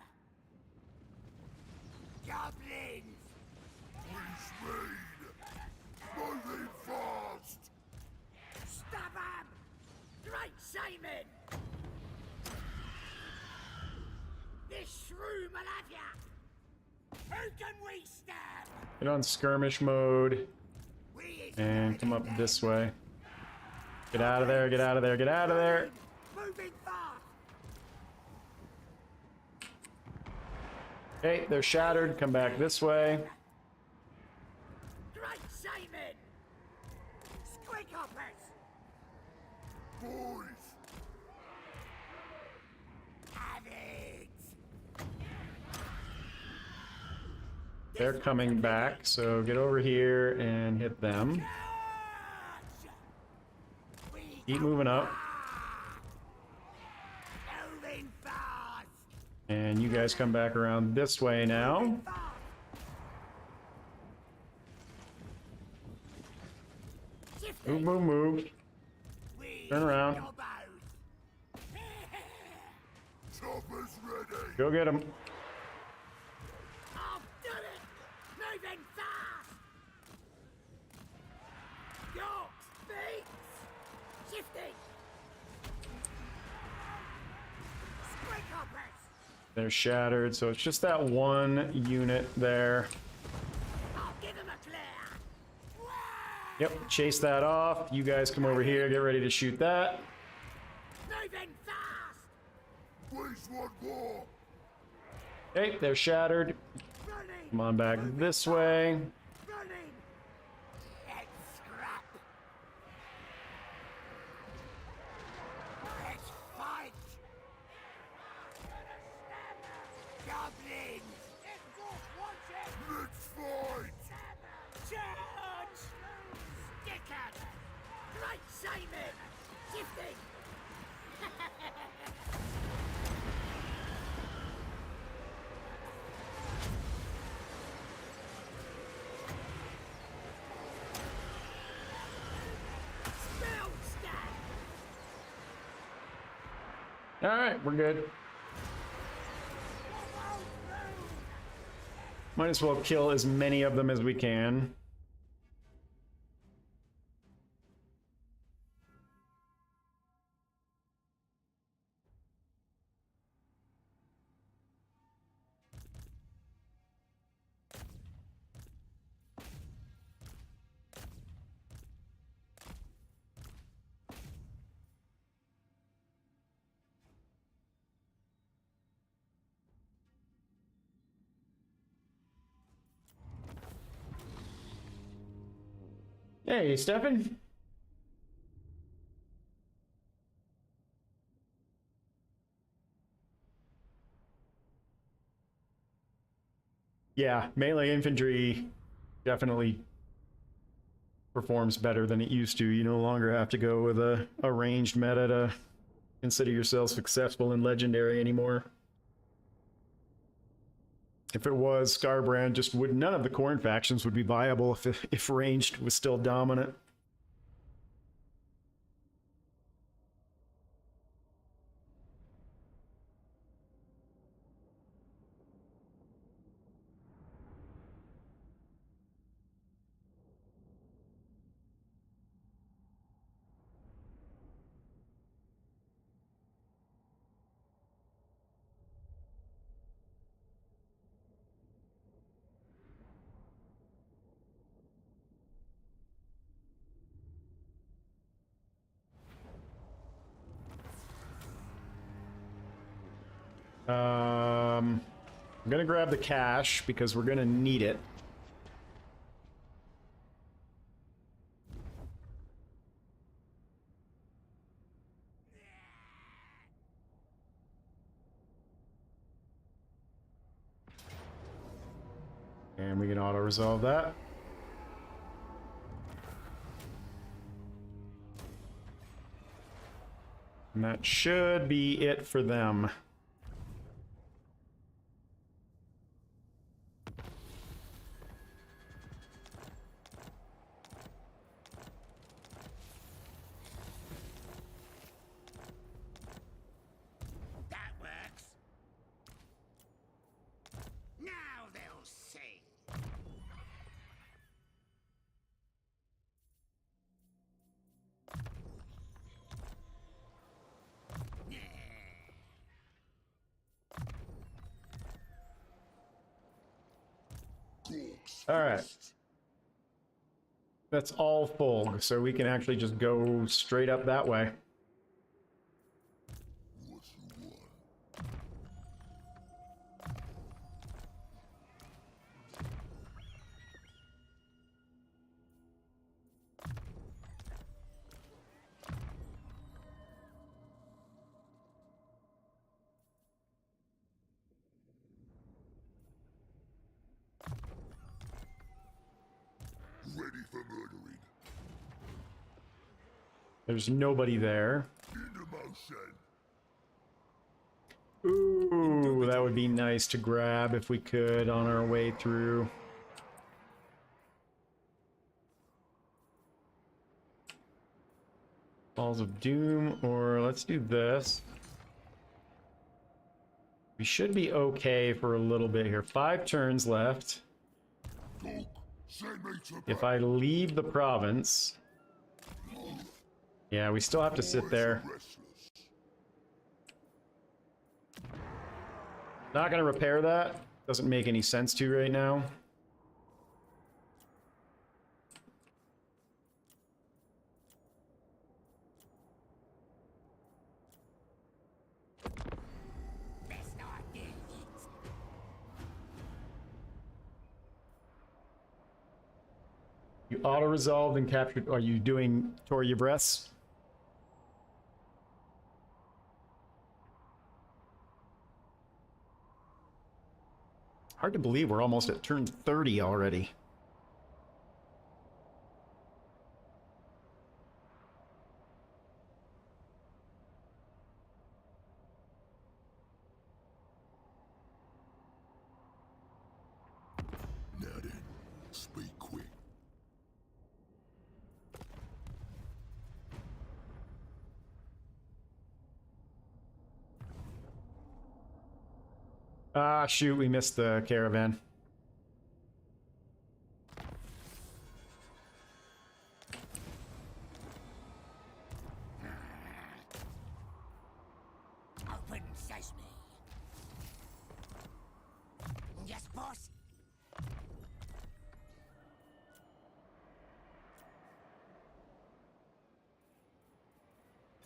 Goblins! Please raid! Moving fast! Stab him! Great shaman! This shrew will have ya! Who can we stab? Get on skirmish mode We is and come up murdered this them. way. Get out of there, get out of there, get out of there. Moving fast. Okay, they're shattered. Come back this way. Great shaman. Squighoppers. Boys! Addicts. They're coming back, so get over here and hit them. Charge. We Keep moving up. moving fast. And you guys come back around this way now. Fast. Shifting. Move, move, move. We Turn around. your bows. Chopper's ready! Go get them. I've done it! Moving fast! Yorks, beats! Shifting! Squighoppers! They're shattered, so it's just that one unit there. I'll give him a clear! Wah! Yep, chase that off. You guys come over here, get ready to shoot that. Moving fast! Please want more! Okay, they're shattered. Running! Come on back this way. Running! Let's scrap! Let's fight! Goblins! Let's fight! Charge! Stickers! Great shaman! Shifting! Spell stack! All right, we're good. Might as well kill as many of them as we can. Hey, Stefan. Yeah, melee infantry definitely performs better than it used to. You no longer have to go with a ranged meta to consider yourself successful in legendary anymore. If it was, Scarbrand just would, none of the Khorne factions would be viable if ranged was still dominant. I'm gonna grab the cash because we're gonna need it. And we can auto-resolve that. And that should be it for them. That works. Now they'll see. All right. That's all full, so we can actually just go straight up that way. What you want? Ready for murdering. There's nobody there. Into motion. Ooh, that would be nice to grab if we could on our way through. Balls of Doom, or let's do this. We should be okay for a little bit here. 5 turns left. Dog, send me to If I leave the province... Yeah, we still have to sit there. restless. Not gonna repair that. Doesn't make any sense to right now. Best not do it. You auto-resolved and captured... Are you doing Tore Your Breaths? Hard to believe we're almost at turn 30 already. Now then, speak quick. Ah, shoot, we missed the caravan. Open sesame. Yes, boss.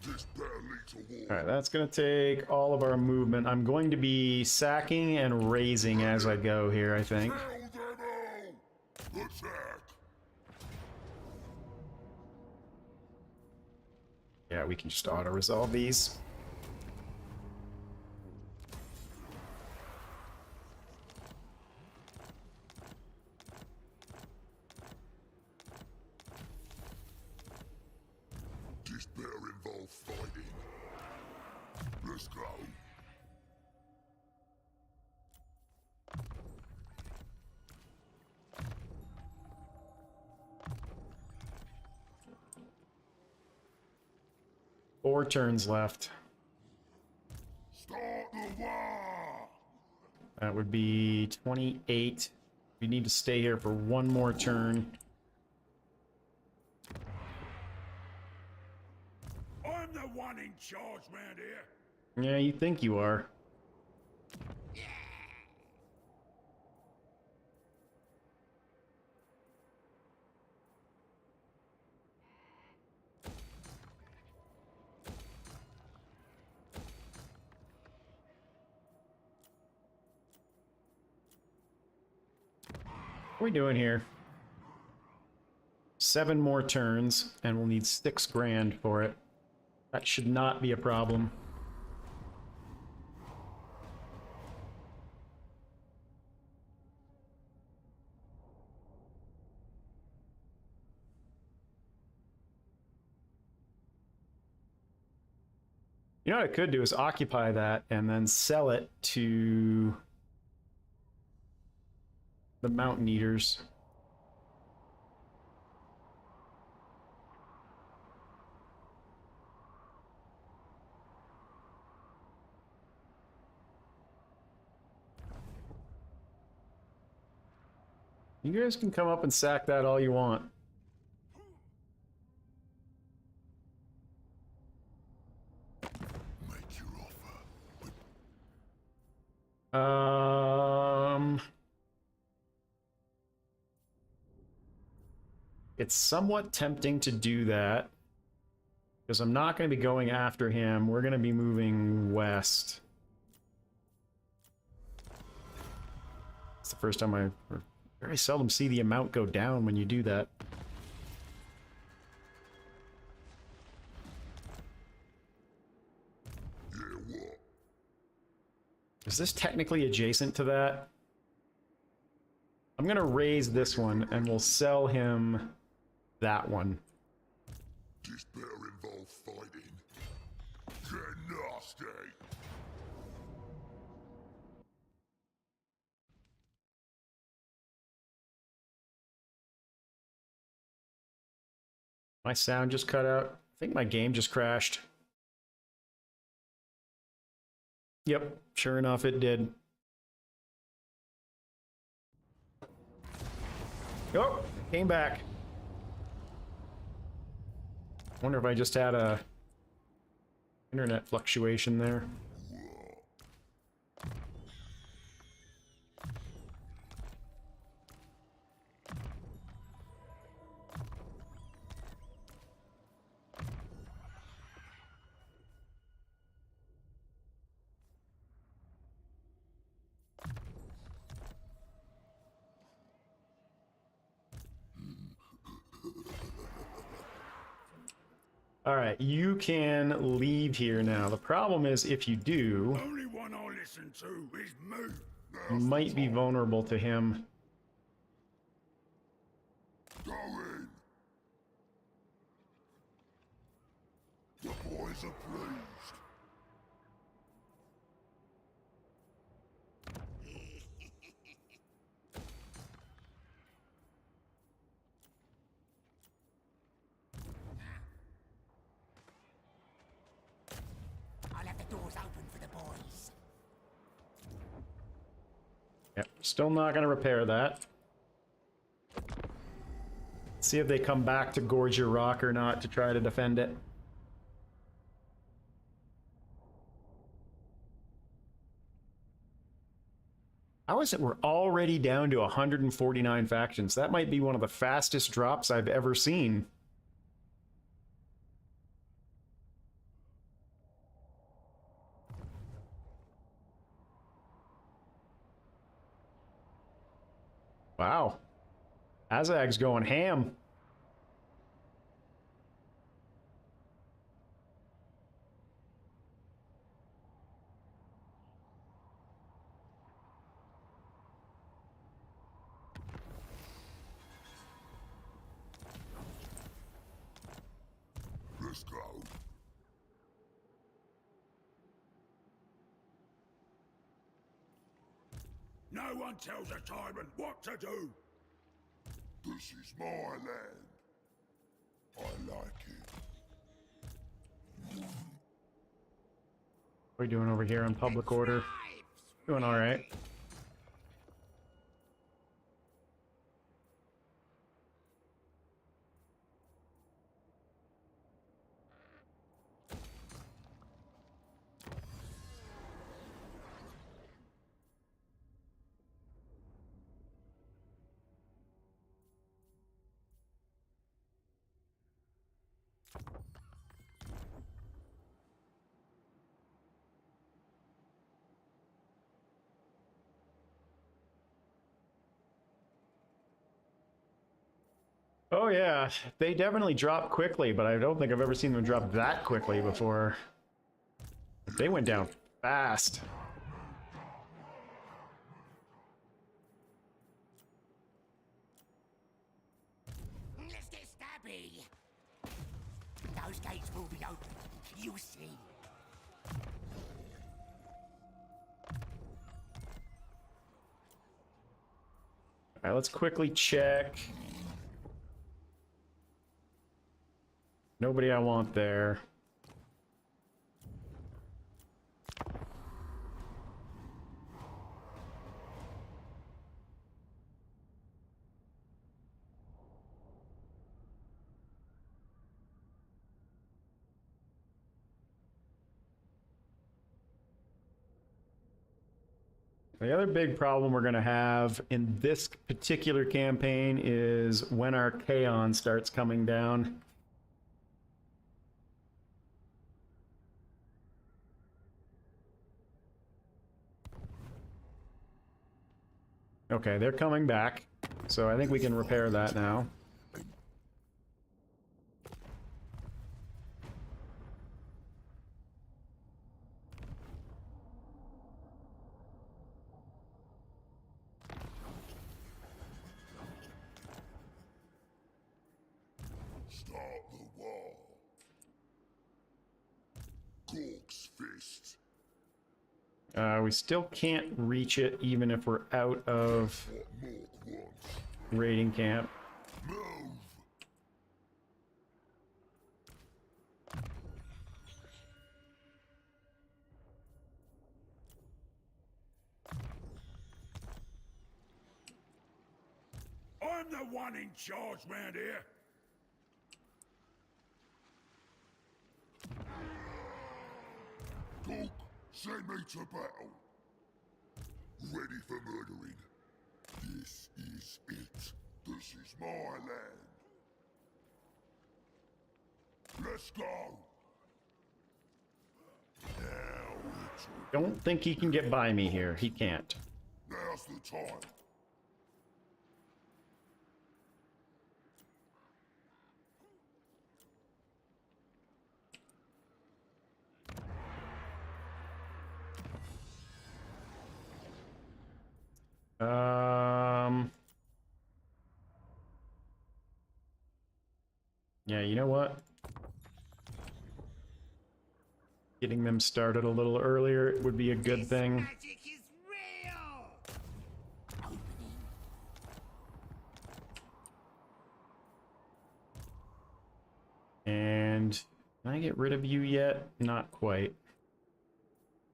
This path leads to war. Alright, that's going to take all of our movement. I'm going to be sacking and raising as I go here, I think. Tell them all! Attack! Yeah, we can just auto-resolve these. This better involve fighting. Let's go. Four turns left. Start the war! That would be 28. We need to stay here for one more turn. I'm the one in charge round here. Yeah, you think you are. What are we doing here? 7 more turns, and we'll need 6 grand for it. That should not be a problem. You know what I could do is occupy that and then sell it to the Mountain Eaters. You guys can come up and sack that all you want. Make your offer. It's somewhat tempting to do that, because I'm not going to be going after him. We're going to be moving west. It's the first time I very seldom see the amount go down when you do that. Is this technically adjacent to that? I'm gonna raise this one and we'll sell him that one. This better involve fighting. Get nasty. My sound just cut out. I think my game just crashed. Yep, sure enough it did. Oh, came back. Wonder if I just had a internet fluctuation there. All right, you can leave here now. The problem is if you do, Only one I listen to is me. you might be vulnerable to him. Go in. The boys are pleased. I'll have the doors open for the boys. Yep, still not going to repair that. See if they come back to gorge your rock or not to try to defend it. How is it we're already down to 149 factions? That might be one of the fastest drops I've ever seen. Wow. Azag's going ham. Let's go. No one tells a tyrant what to do. This is my land. I like it. What are we doing over here on public order? Doing all right. Oh yeah, they definitely drop quickly, but I don't think I've ever seen them drop that quickly before. They went down fast. Let's get stabby. Those gates will be open. You see. All right, let's quickly check. Nobody I want there. The other big problem we're going to have in this particular campaign is when our Kaon starts coming down. Okay, they're coming back, so I think we can repair that now. Start the war. Gork's fist. We still can't reach it even if we're out of What Mork wants. raiding camp. Move. I'm the one in charge round here. Gork, send me to battle. Ready for murdering. This is it. This is my land. Let's go. Now it's Don't think he can get by me here. He can't. now's the time. Yeah, you know what? Getting them started a little earlier would be a good thing. Magic is real! Opening. And can I get rid of you yet? Not quite.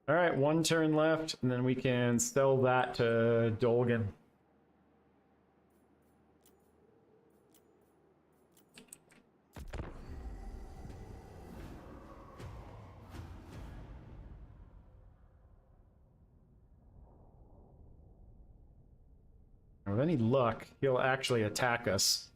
All right, one turn left, and then we can sell that to Dolgan. With any luck, he'll actually attack us.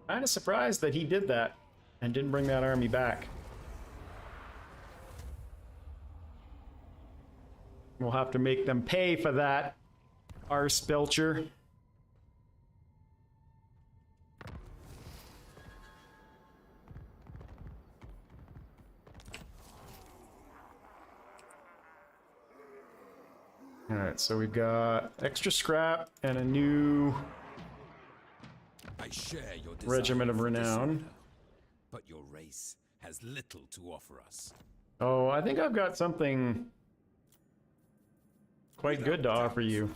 Kind of surprised that he did that and didn't bring that army back. We'll have to make them pay for that, Arspelcher. Alright, so we've got extra scrap and a new I share your Regiment of desire for Renown. dishonor, but your race has little to offer us. Oh, I think I've got something quite good to offer you.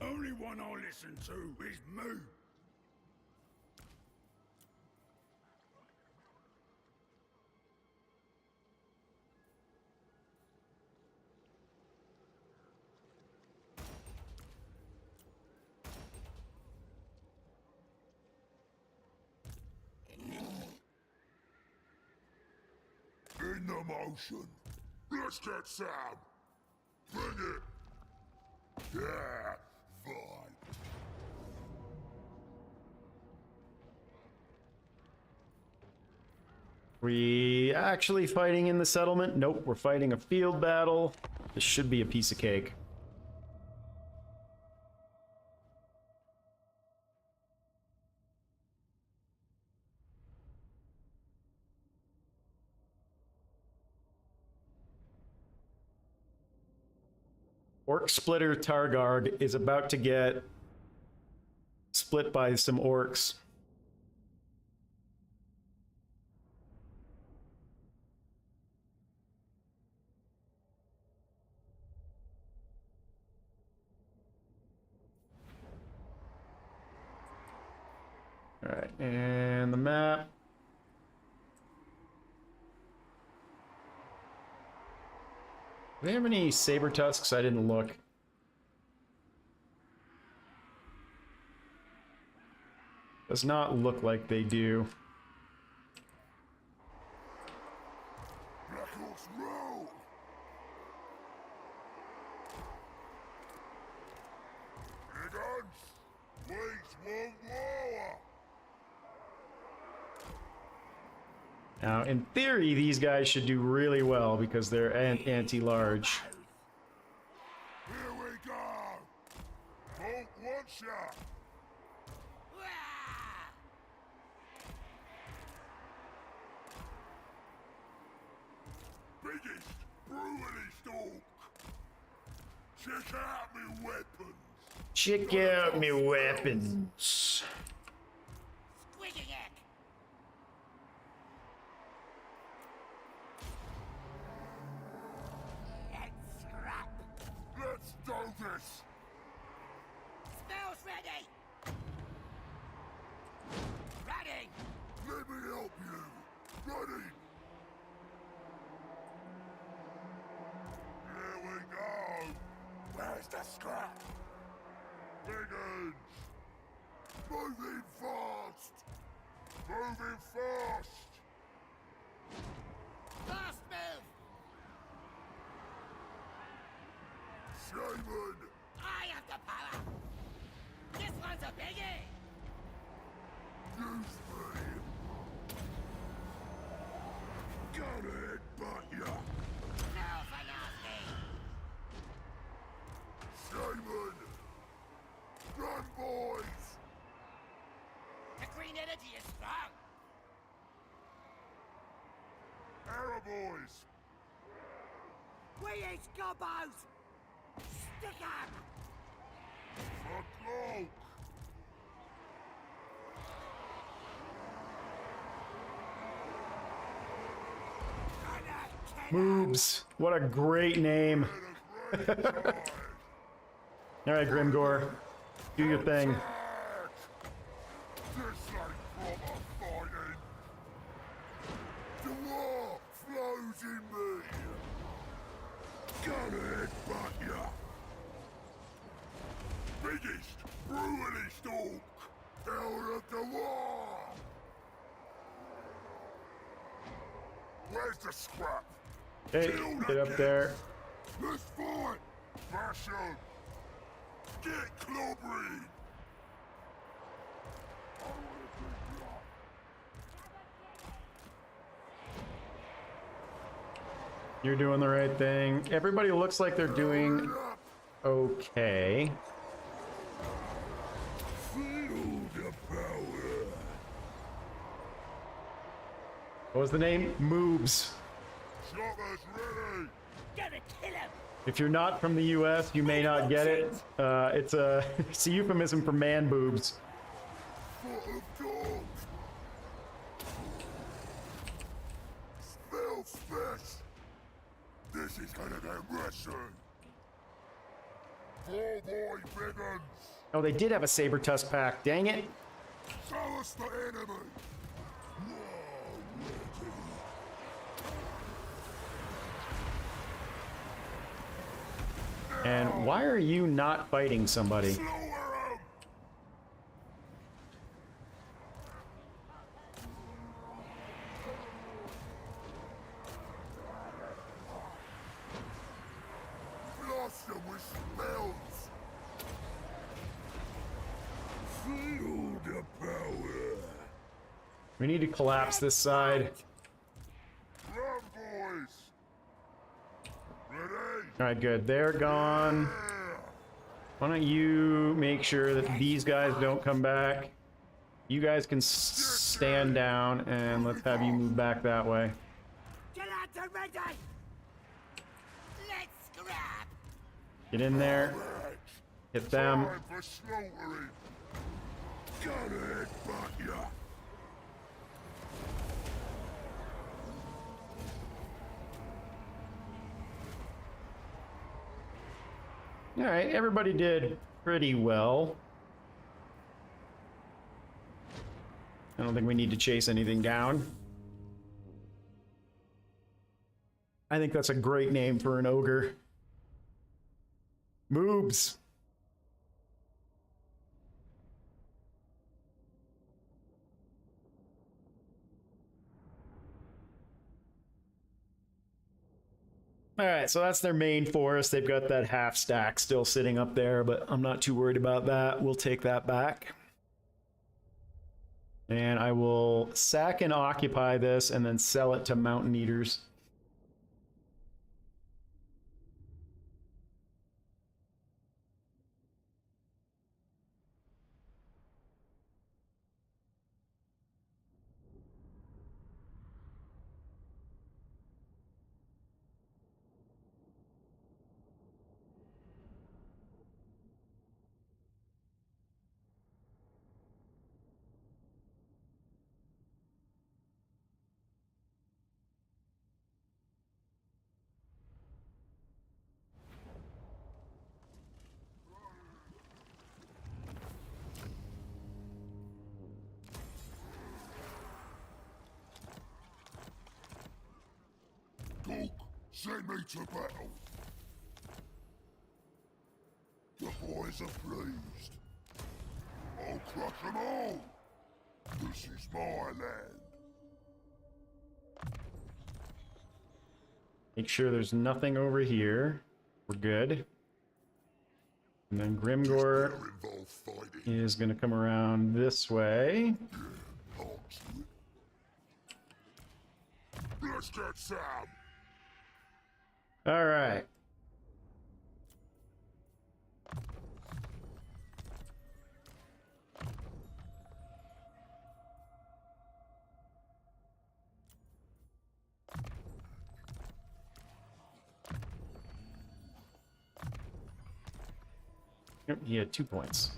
Only one I listen to is me. In the motion. Let's get Sam. Bring it. Yeah, fine. We actually fighting in the settlement? Nope, we're fighting a field battle. This should be a piece of cake. Orc Splitter Targarg is about to get split by some orcs. And the map. Do they have any saber tusks? I didn't look. Does not look like they do. Black Horse roll! Here guns! Waits one lower! Now, in theory, these guys should do really well because they're anti-large. Here we go! Bolt one shot! Biggest, brutalist orc! Check out me weapons! Check out me weapons. Squeaky egg. Let's scrap. Let's do this! Spells ready. Ready. Let me help you! Ready! Here we go! Where's the scrap? Biggins! Moving fast! Moving fast! Fast move. Shaman! I have the power. This one's a biggie. Use me! Got it, but ya! Now for nasty. Shaman! Run, boys! The green energy is strong. Arrow boys! We eat gobbos. Stick up. For cloak! Moobs. What a great name. At a great time! Alright, Grimgor. Do your thing. Attack! This ain't proper fighting! The war flows in me! Got it, but ya! Biggest, brutalist orc! Elder of the war! Where's the scrap? Hey, get up there. Let's fight! Bash 'em! Get clobbering! You're doing the right thing. Everybody looks like they're doing Hurry up! okay. Feel the power! What was the name? Moobs. Choppers ready! Gonna kill him. If you're not from the US, you may not get it. It's a euphemism for man boobs. Foot of dogs! Spell special! This is gonna get Russian! Four boy biggins! Oh, they did have a saber tusk pack. Dang it. Show us the enemy! And why are you not fighting somebody? Slower 'em! Blast 'em with spells! Feel the power! We need to collapse this side. Run, boys! Ready? Alright, good. They're gone. Yeah! Why don't you make sure that these guys don't come back? You guys can stand down, and let's have you move back that way. Get out to ready. Let's scrap. Get in there. Right. Hit them. Time for slaughtering! Got it, but ya! Alright, everybody did pretty well. I don't think we need to chase anything down. I think that's a great name for an ogre. Moobs. Alright, so that's their main forest. They've got that half stack still sitting up there, but I'm not too worried about that. We'll take that back. And I will sack and occupy this and then sell it to Mountain Eaters. Cook, send me to battle. The boys are pleased. I'll crush them all. This is my land. Make sure there's nothing over here. We're good. And then Grimgor They're involved fighting. is going to come around this way. I'll do it. Let's get some. All right. Yep, he had 2 points.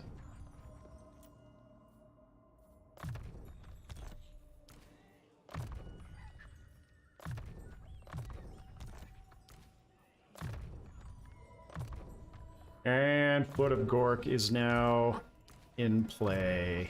And Foot of Gork is now in play.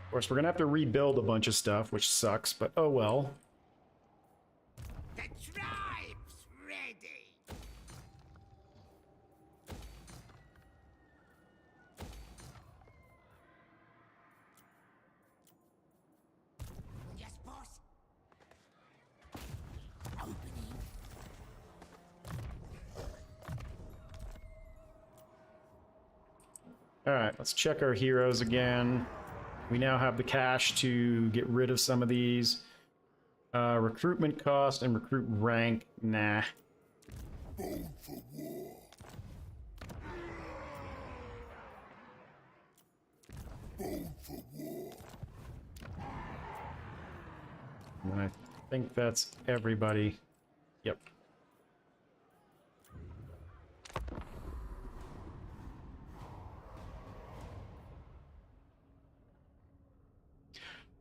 Of course, we're gonna have to rebuild a bunch of stuff, which sucks, but oh well. The tribe's ready. Yes, boss. Opening. Alright, let's check our heroes again. We now have the cash to get rid of some of these. Recruitment cost and recruit rank, nah. Born for war. Born for war. And I think that's everybody. Yep.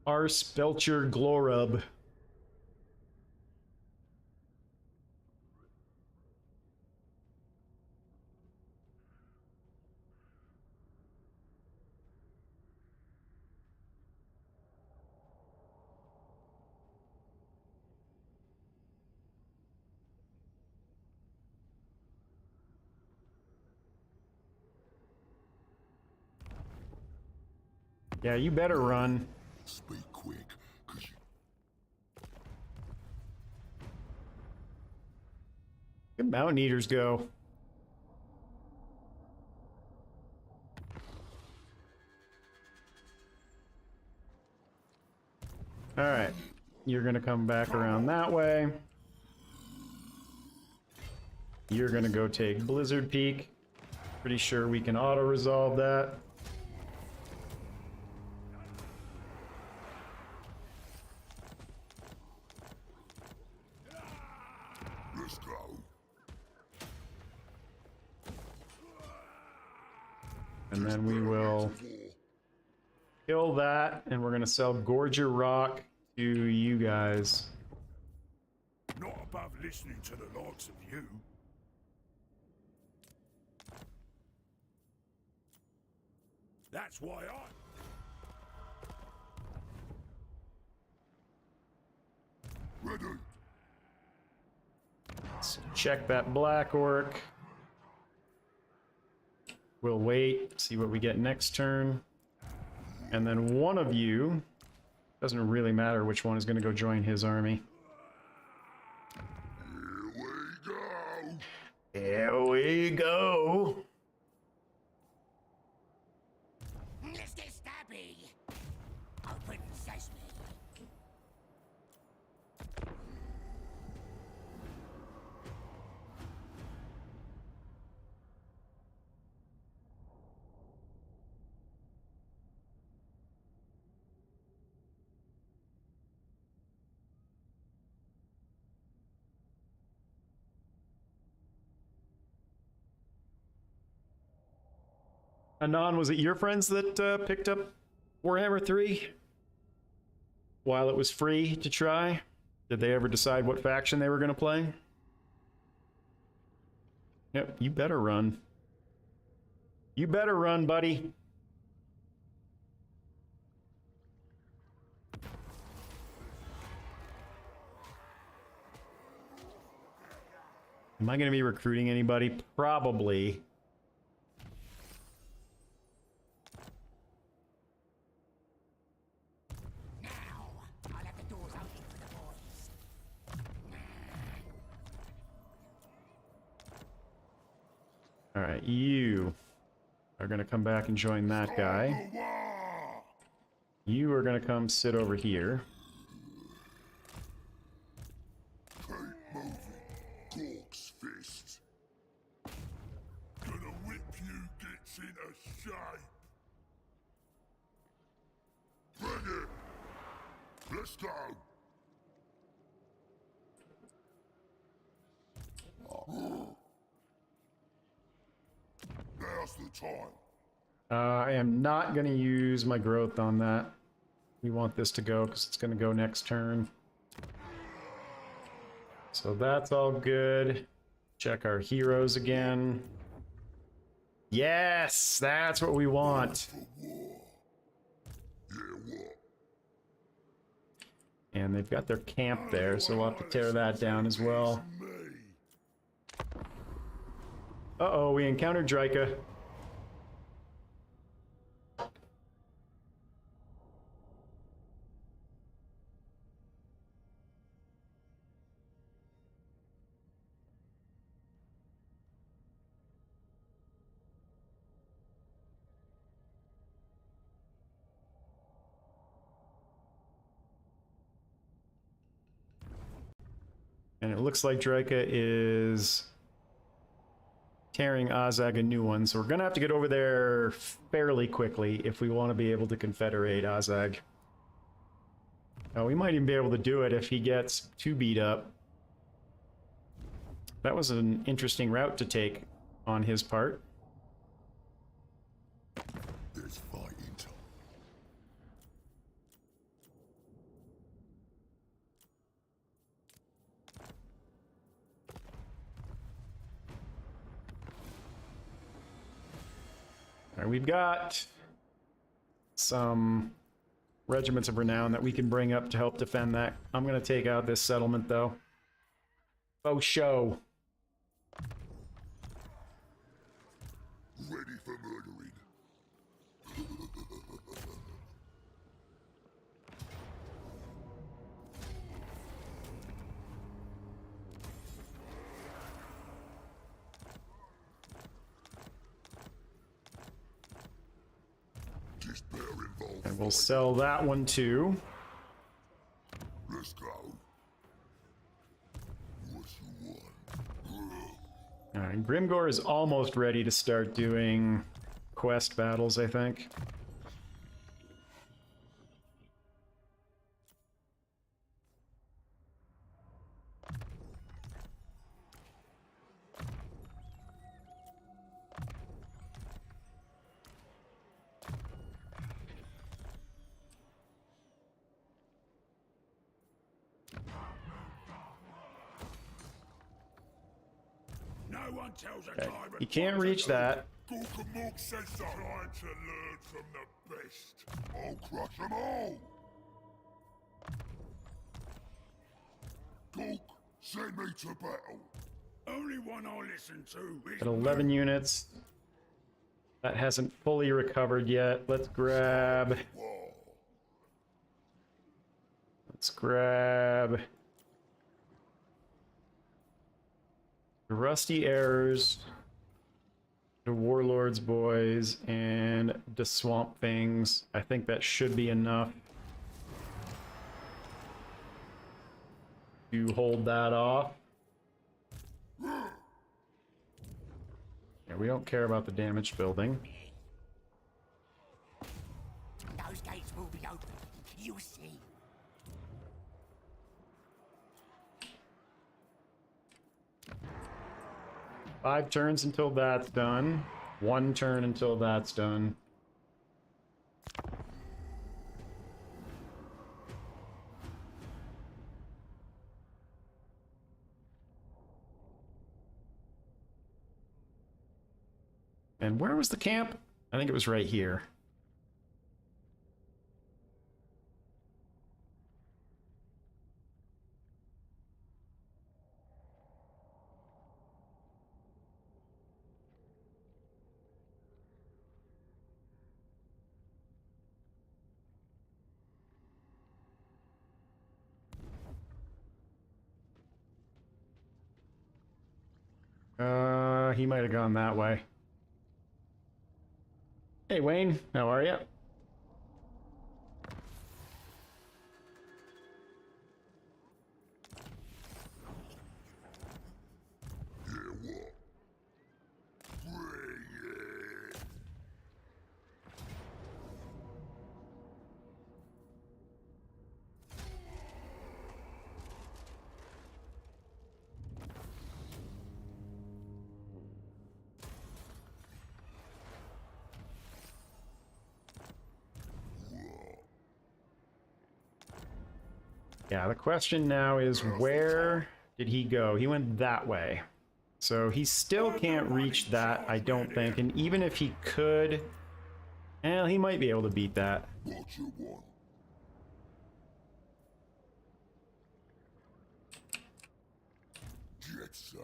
Ars Belcher Glorub. Yeah, you better run. Speak quick, 'cause you... Good Mountain Eaters go. Alright. You're gonna come back around that way. You're gonna go take Blizzard Peak. Pretty sure we can auto-resolve that. Let's go. And then we will kill that, and we're gonna sell Gorger Rock to you guys. Not above listening to the likes of you. That's why I... Ready. Let's check that Black Orc. We'll wait, see what we get next turn. And then one of you, doesn't really matter which one, is going to go join his army. Here we go. Here we go. Mr. Stabby! Open sesame. Anon, was it your friends that picked up Warhammer 3? While it was free to try? Did they ever decide what faction they were going to play? Yep, you better run. You better run, buddy. Am I going to be recruiting anybody? Probably. Now, I'll have the doors open for the boys. All right, you are going to come back and join that guy. You are going to come sit over here. Keep moving. Gork's fist. Gonna whip you gits into shape. Bring it. Let's go. Now's the time. I am not going to use my growth on that. We want this to go because it's going to go next turn. So that's all good. Check our heroes again. Yes, that's what we want. Yeah, what? And they've got their camp there, so we'll have to tear that down as well. Me. Uh-oh, we encountered Drika. And it looks like Drika is tearing Azag a new one, so we're gonna have to get over there fairly quickly if we want to be able to confederate Azag. We might even be able to do it if he gets too beat up. That was an interesting route to take on his part. There's fighting time. All right, we've got some regiments of renown that we can bring up to help defend that. I'm going to take out this settlement, though. Oh, show. Ready for murdering. Despair involved. And we'll sell that one, too. Let's go. What you want? All right, Grimgor is almost ready to start doing quest battles, I think. No one tells a Okay. tyrant You can't what to reach do. that. Gorkamok says so. Trying to learn from the best. I'll crush them all. Gork, send me to battle. Only one I listen to is At 11 units. That hasn't fully recovered yet. Let's grab... War. Let's grab... the Rusty Errors, the Warlords Boys, and the Swamp Things. I think that should be enough to hold that off. Yeah, we don't care about the damaged building. Those gates will be open. You see. 5 turns until that's done. 1 turn until that's done. And where was the camp? I think it was right here. He might have gone that way. Hey Wayne, how are you? Yeah, what? Bring it. Yeah, the question now is where did he go? He went that way. So he still can't reach that, I don't think. And even if he could, well, he might be able to beat that. What you want? Get some.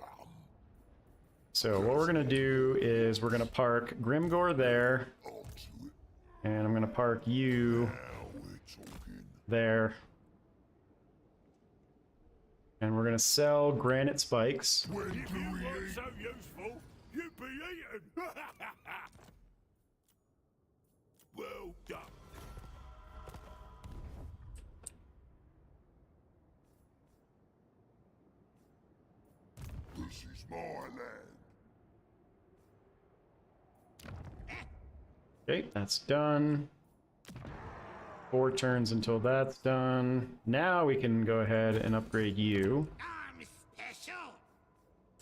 So what we're gonna do is we're gonna park Grimgor there, Onto it. and I'm gonna park you Now we're talking. there. And we're gonna sell granite spikes. When If do you we weren't eat? so useful, you'd be eaten. Well done. This is my land. Okay, that's done. 4 turns until that's done. Now we can go ahead and upgrade you. I'm special.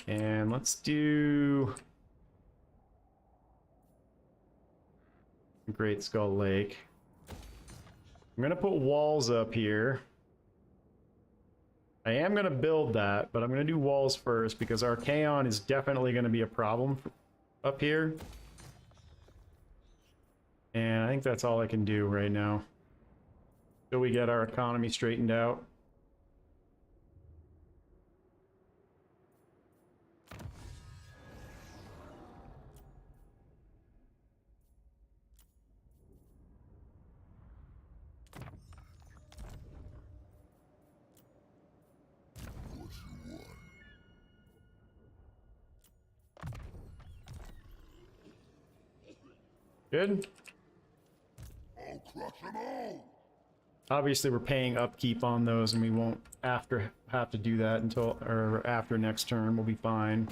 And let's do Great Skull Lake. I'm gonna put walls up here. I am gonna build that, but I'm gonna do walls first because Archaon is definitely gonna be a problem up here. And I think that's all I can do right now till we get our economy straightened out. What you want? Good? I'll crush them all. Obviously, we're paying upkeep on those, and we won't have to do that until or after next turn. We'll be fine.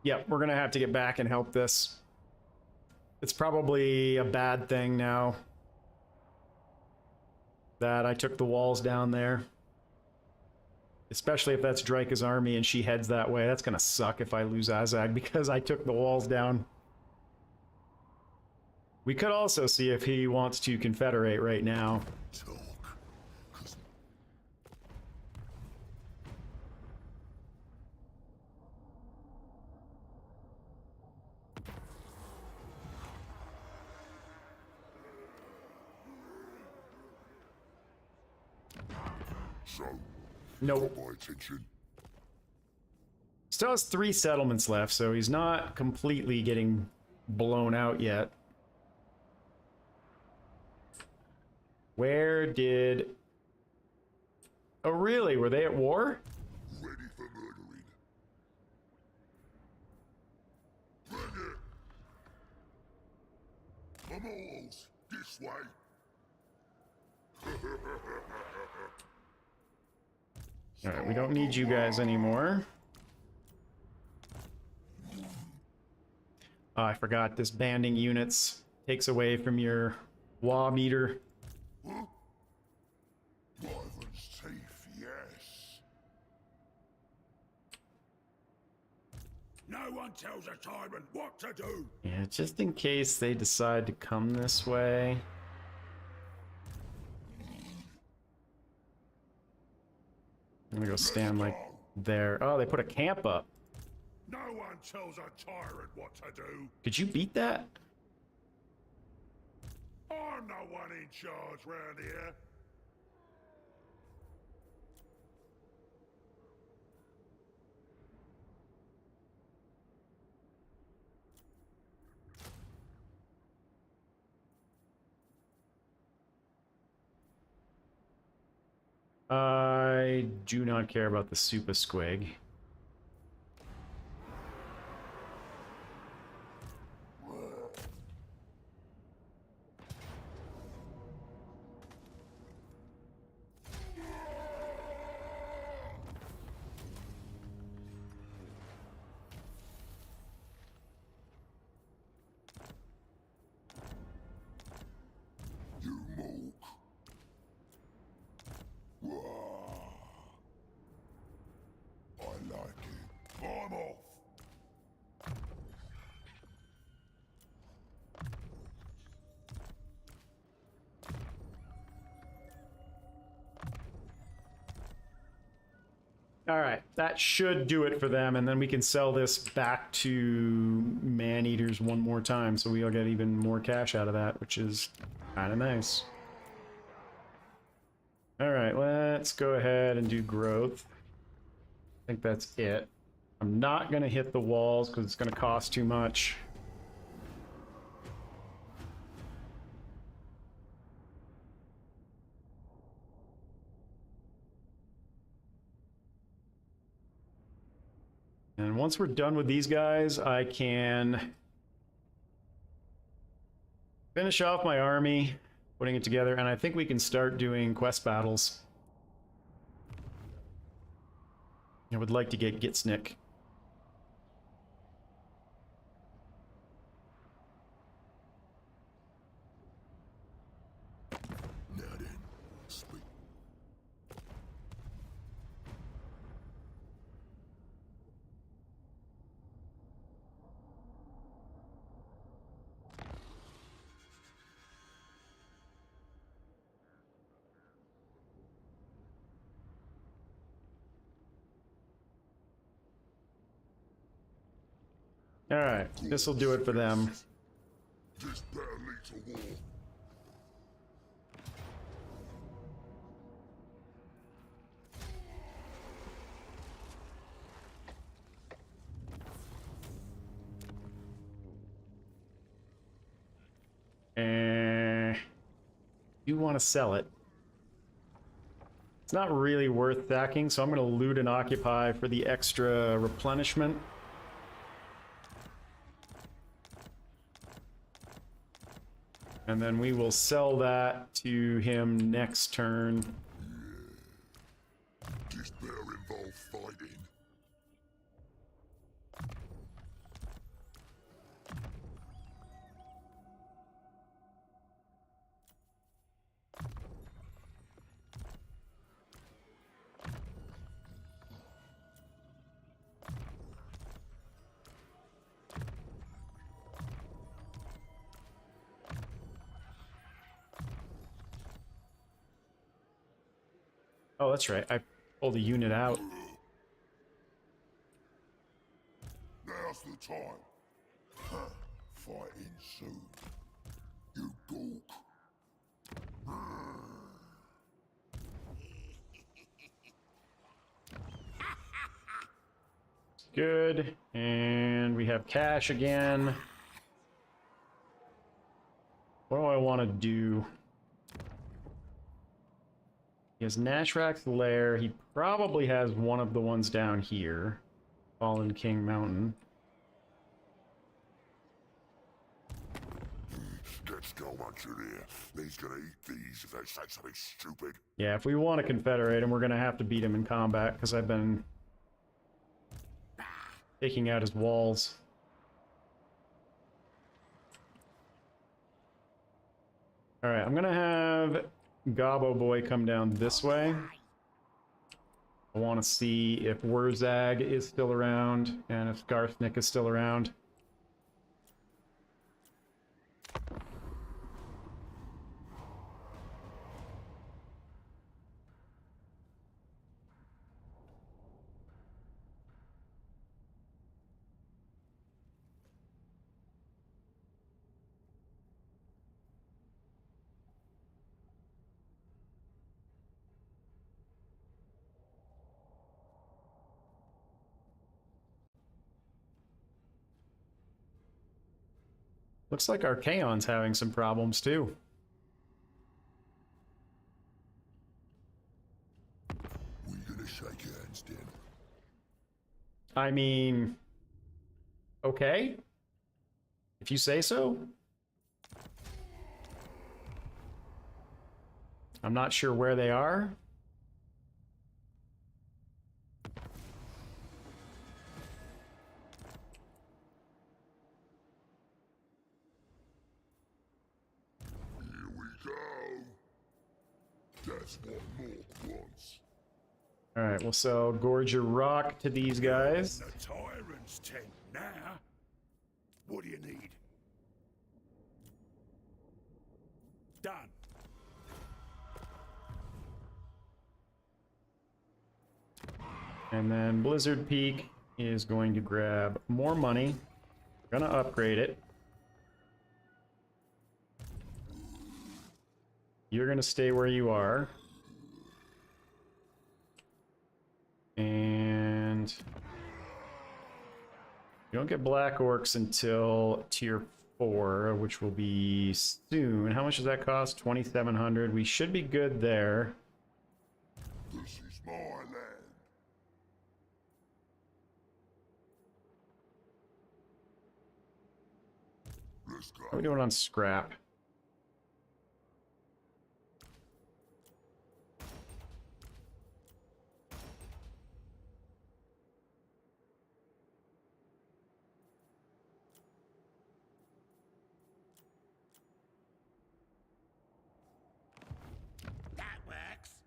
Yep, we're gonna have to get back and help this. It's probably a bad thing now that I took the walls down there. Especially if that's Drika's army and she heads that way. That's gonna suck if I lose Azag because I took the walls down. We could also see if he wants to confederate right now. Talk. 'Cause so, Nope. got my attention. Still has 3 settlements left, so he's not completely getting blown out yet. Where did... Oh, really? Were they at war? Ready for murdering. Bring it! Immortals, this way! Alright, we don't need you guys anymore. Oh, I forgot, this banding units takes away from your WA meter. Huh? Wyvern's teeth, yes. No one tells a tyrant what to do. Yeah, just in case they decide to come this way. I'm gonna go stand like there. Oh, they put a camp up. No one tells a tyrant what to do. Could you beat that? I'm no one in charge round here. I do not care about the Super Squig. You mook. Wah. I like it. I'm off. Alright, that should do it for them, and then we can sell this back to Man-Eaters one more time, so we'll get even more cash out of that, which is kind of nice. Alright, let's go ahead and do growth. I think that's it. I'm not going to hit the walls because it's going to cost too much. And once we're done with these guys, I can finish off my army, putting it together, and I think we can start doing quest battles. I would like to get Gitsnik. Now then, speak. Alright, this will do it for them. This better lead to war. You want to sell it. It's not really worth sacking, so I'm going to loot and occupy for the extra replenishment. And then we will sell that to him next turn. This better involve fighting. Oh, that's right. I pulled a unit out. Now's the time. Huh. Fighting soon. You gawk. Good. And we have cash again. What do I want to do? He has Nashrak's Lair. He probably has one of the ones down here. Fallen King Mountain. Get Skullmuncher there. He's gonna eat these if they say something stupid. Yeah, if we want to confederate him, we're going to have to beat him in combat, because I've been taking out his walls. Alright, I'm going to have Gobbo Boy come down this way. I want to see if Wurzag is still around, and if Skarsnik is still around. Looks like Archaon's having some problems too. We gonna shake hands then? I mean, okay, if you say so. I'm not sure where they are. Here we go. That's what Mork wants. Alright, we'll sell Gorger Rock to these guys. The tyrant's tent now. What do you need? Done. And then Blizzard Peak is going to grab more money. We're gonna upgrade it. You're gonna stay where you are. And you don't get Black Orcs until tier 4, which will be soon. How much does that cost? 2,700. We should be good there. This is my land. Let's go. How are we doing on scrap? That works.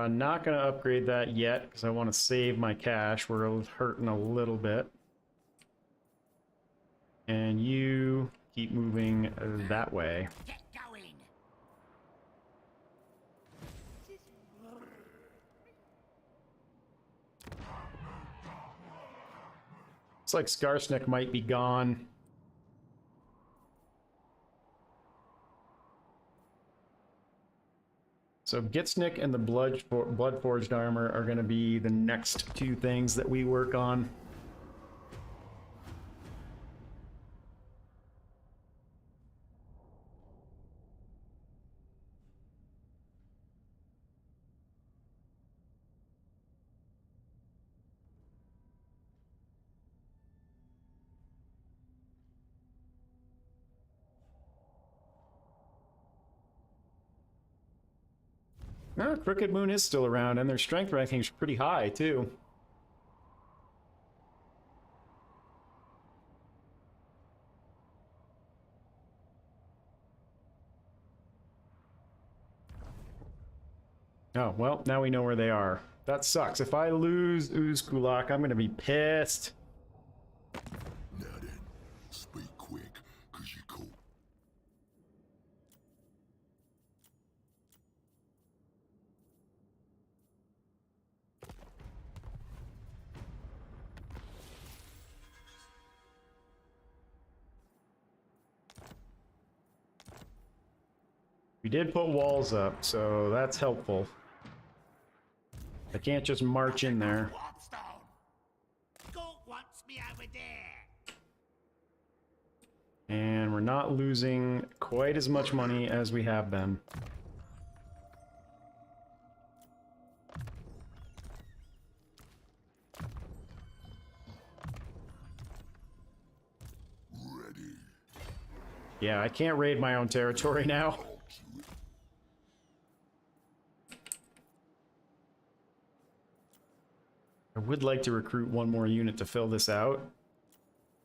Not gonna upgrade that yet because I want to save my cash. We're hurting a little bit. And you keep moving that way. Get going. Looks like Skarsnik might be gone. So Gitsnik and the Bloodforged armor are going to be the next two things that we work on. No, Crooked Moon is still around, and their strength ranking's pretty high, too. Oh, well, now we know where they are. That sucks. If I lose Uzkulak, I'm gonna be pissed. Now then, speak quick, cause you caught. We did put walls up, so that's helpful. I can't just march in there. Warpstone. Go wants me over there. And we're not losing quite as much money as we have been. Ready. Yeah, I can't raid my own territory now. I would like to recruit one more unit to fill this out,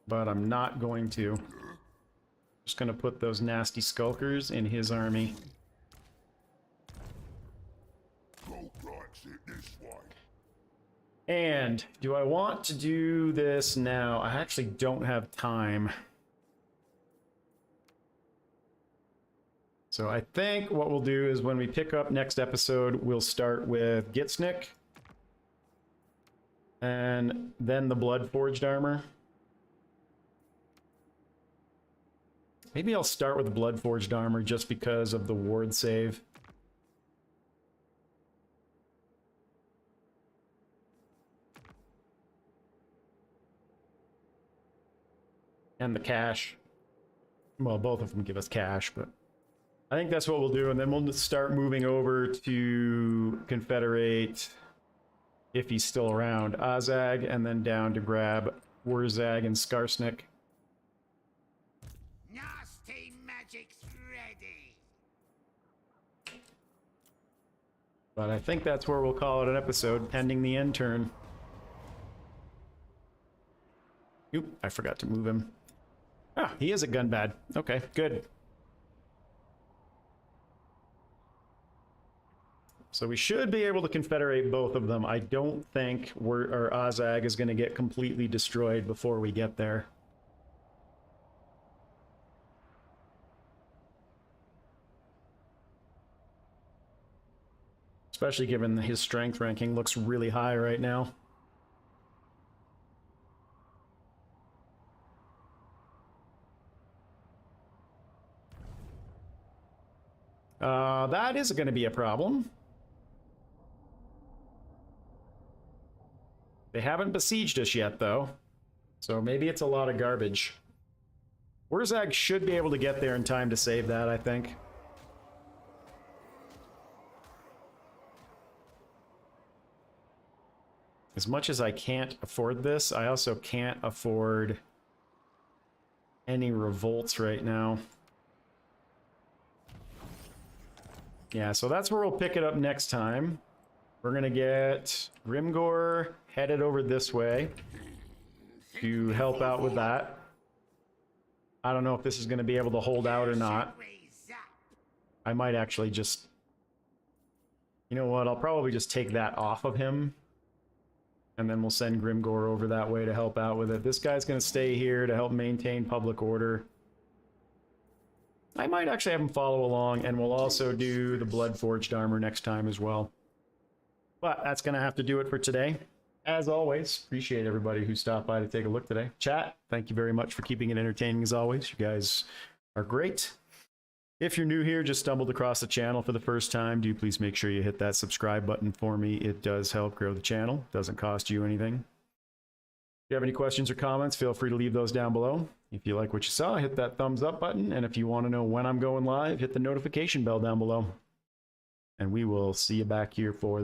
but I'm not going to. Just going to put those nasty skulkers in his army. Folk likes it this way. And do I want to do this now? I actually don't have time. So I think what we'll do is when we pick up next episode, we'll start with Gitsnik. And then the blood forged armor. Maybe I'll start with the blood forged armor just because of the ward save. And the cash. Well, both of them give us cash, but I think that's what we'll do. And then we'll start moving over to Confederate, if he's still around, Azag, and then down to grab Wurzag and Skarsnik. Nasty magic's ready. But I think that's where we'll call it an episode, pending the end turn. Oop, I forgot to move him. Ah, he is a gun bad. Okay, good. So we should be able to confederate both of them. I don't think our Azag is going to get completely destroyed before we get there. Especially given his strength ranking looks really high right now. That is going to be a problem. They haven't besieged us yet, though. So maybe it's a lot of garbage. Wurzag should be able to get there in time to save that, I think. As much as I can't afford this, I also can't afford any revolts right now. Yeah, so that's where we'll pick it up next time. We're going to get Grimgor headed over this way to help out with that. I don't know if this is going to be able to hold out or not. I might actually just... You know what? I'll probably just take that off of him. And then we'll send Grimgor over that way to help out with it. This guy's going to stay here to help maintain public order. I might actually have him follow along, and we'll also do the blood forged armor next time as well. But that's going to have to do it for today. As always, appreciate everybody who stopped by to take a look today. Chat, thank you very much for keeping it entertaining as always. You guys are great. If you're new here, just stumbled across the channel for the first time, do please make sure you hit that subscribe button for me. It does help grow the channel. Doesn't cost you anything. If you have any questions or comments, feel free to leave those down below. If you like what you saw, hit that thumbs up button. And if you want to know when I'm going live, hit the notification bell down below. And we will see you back here for the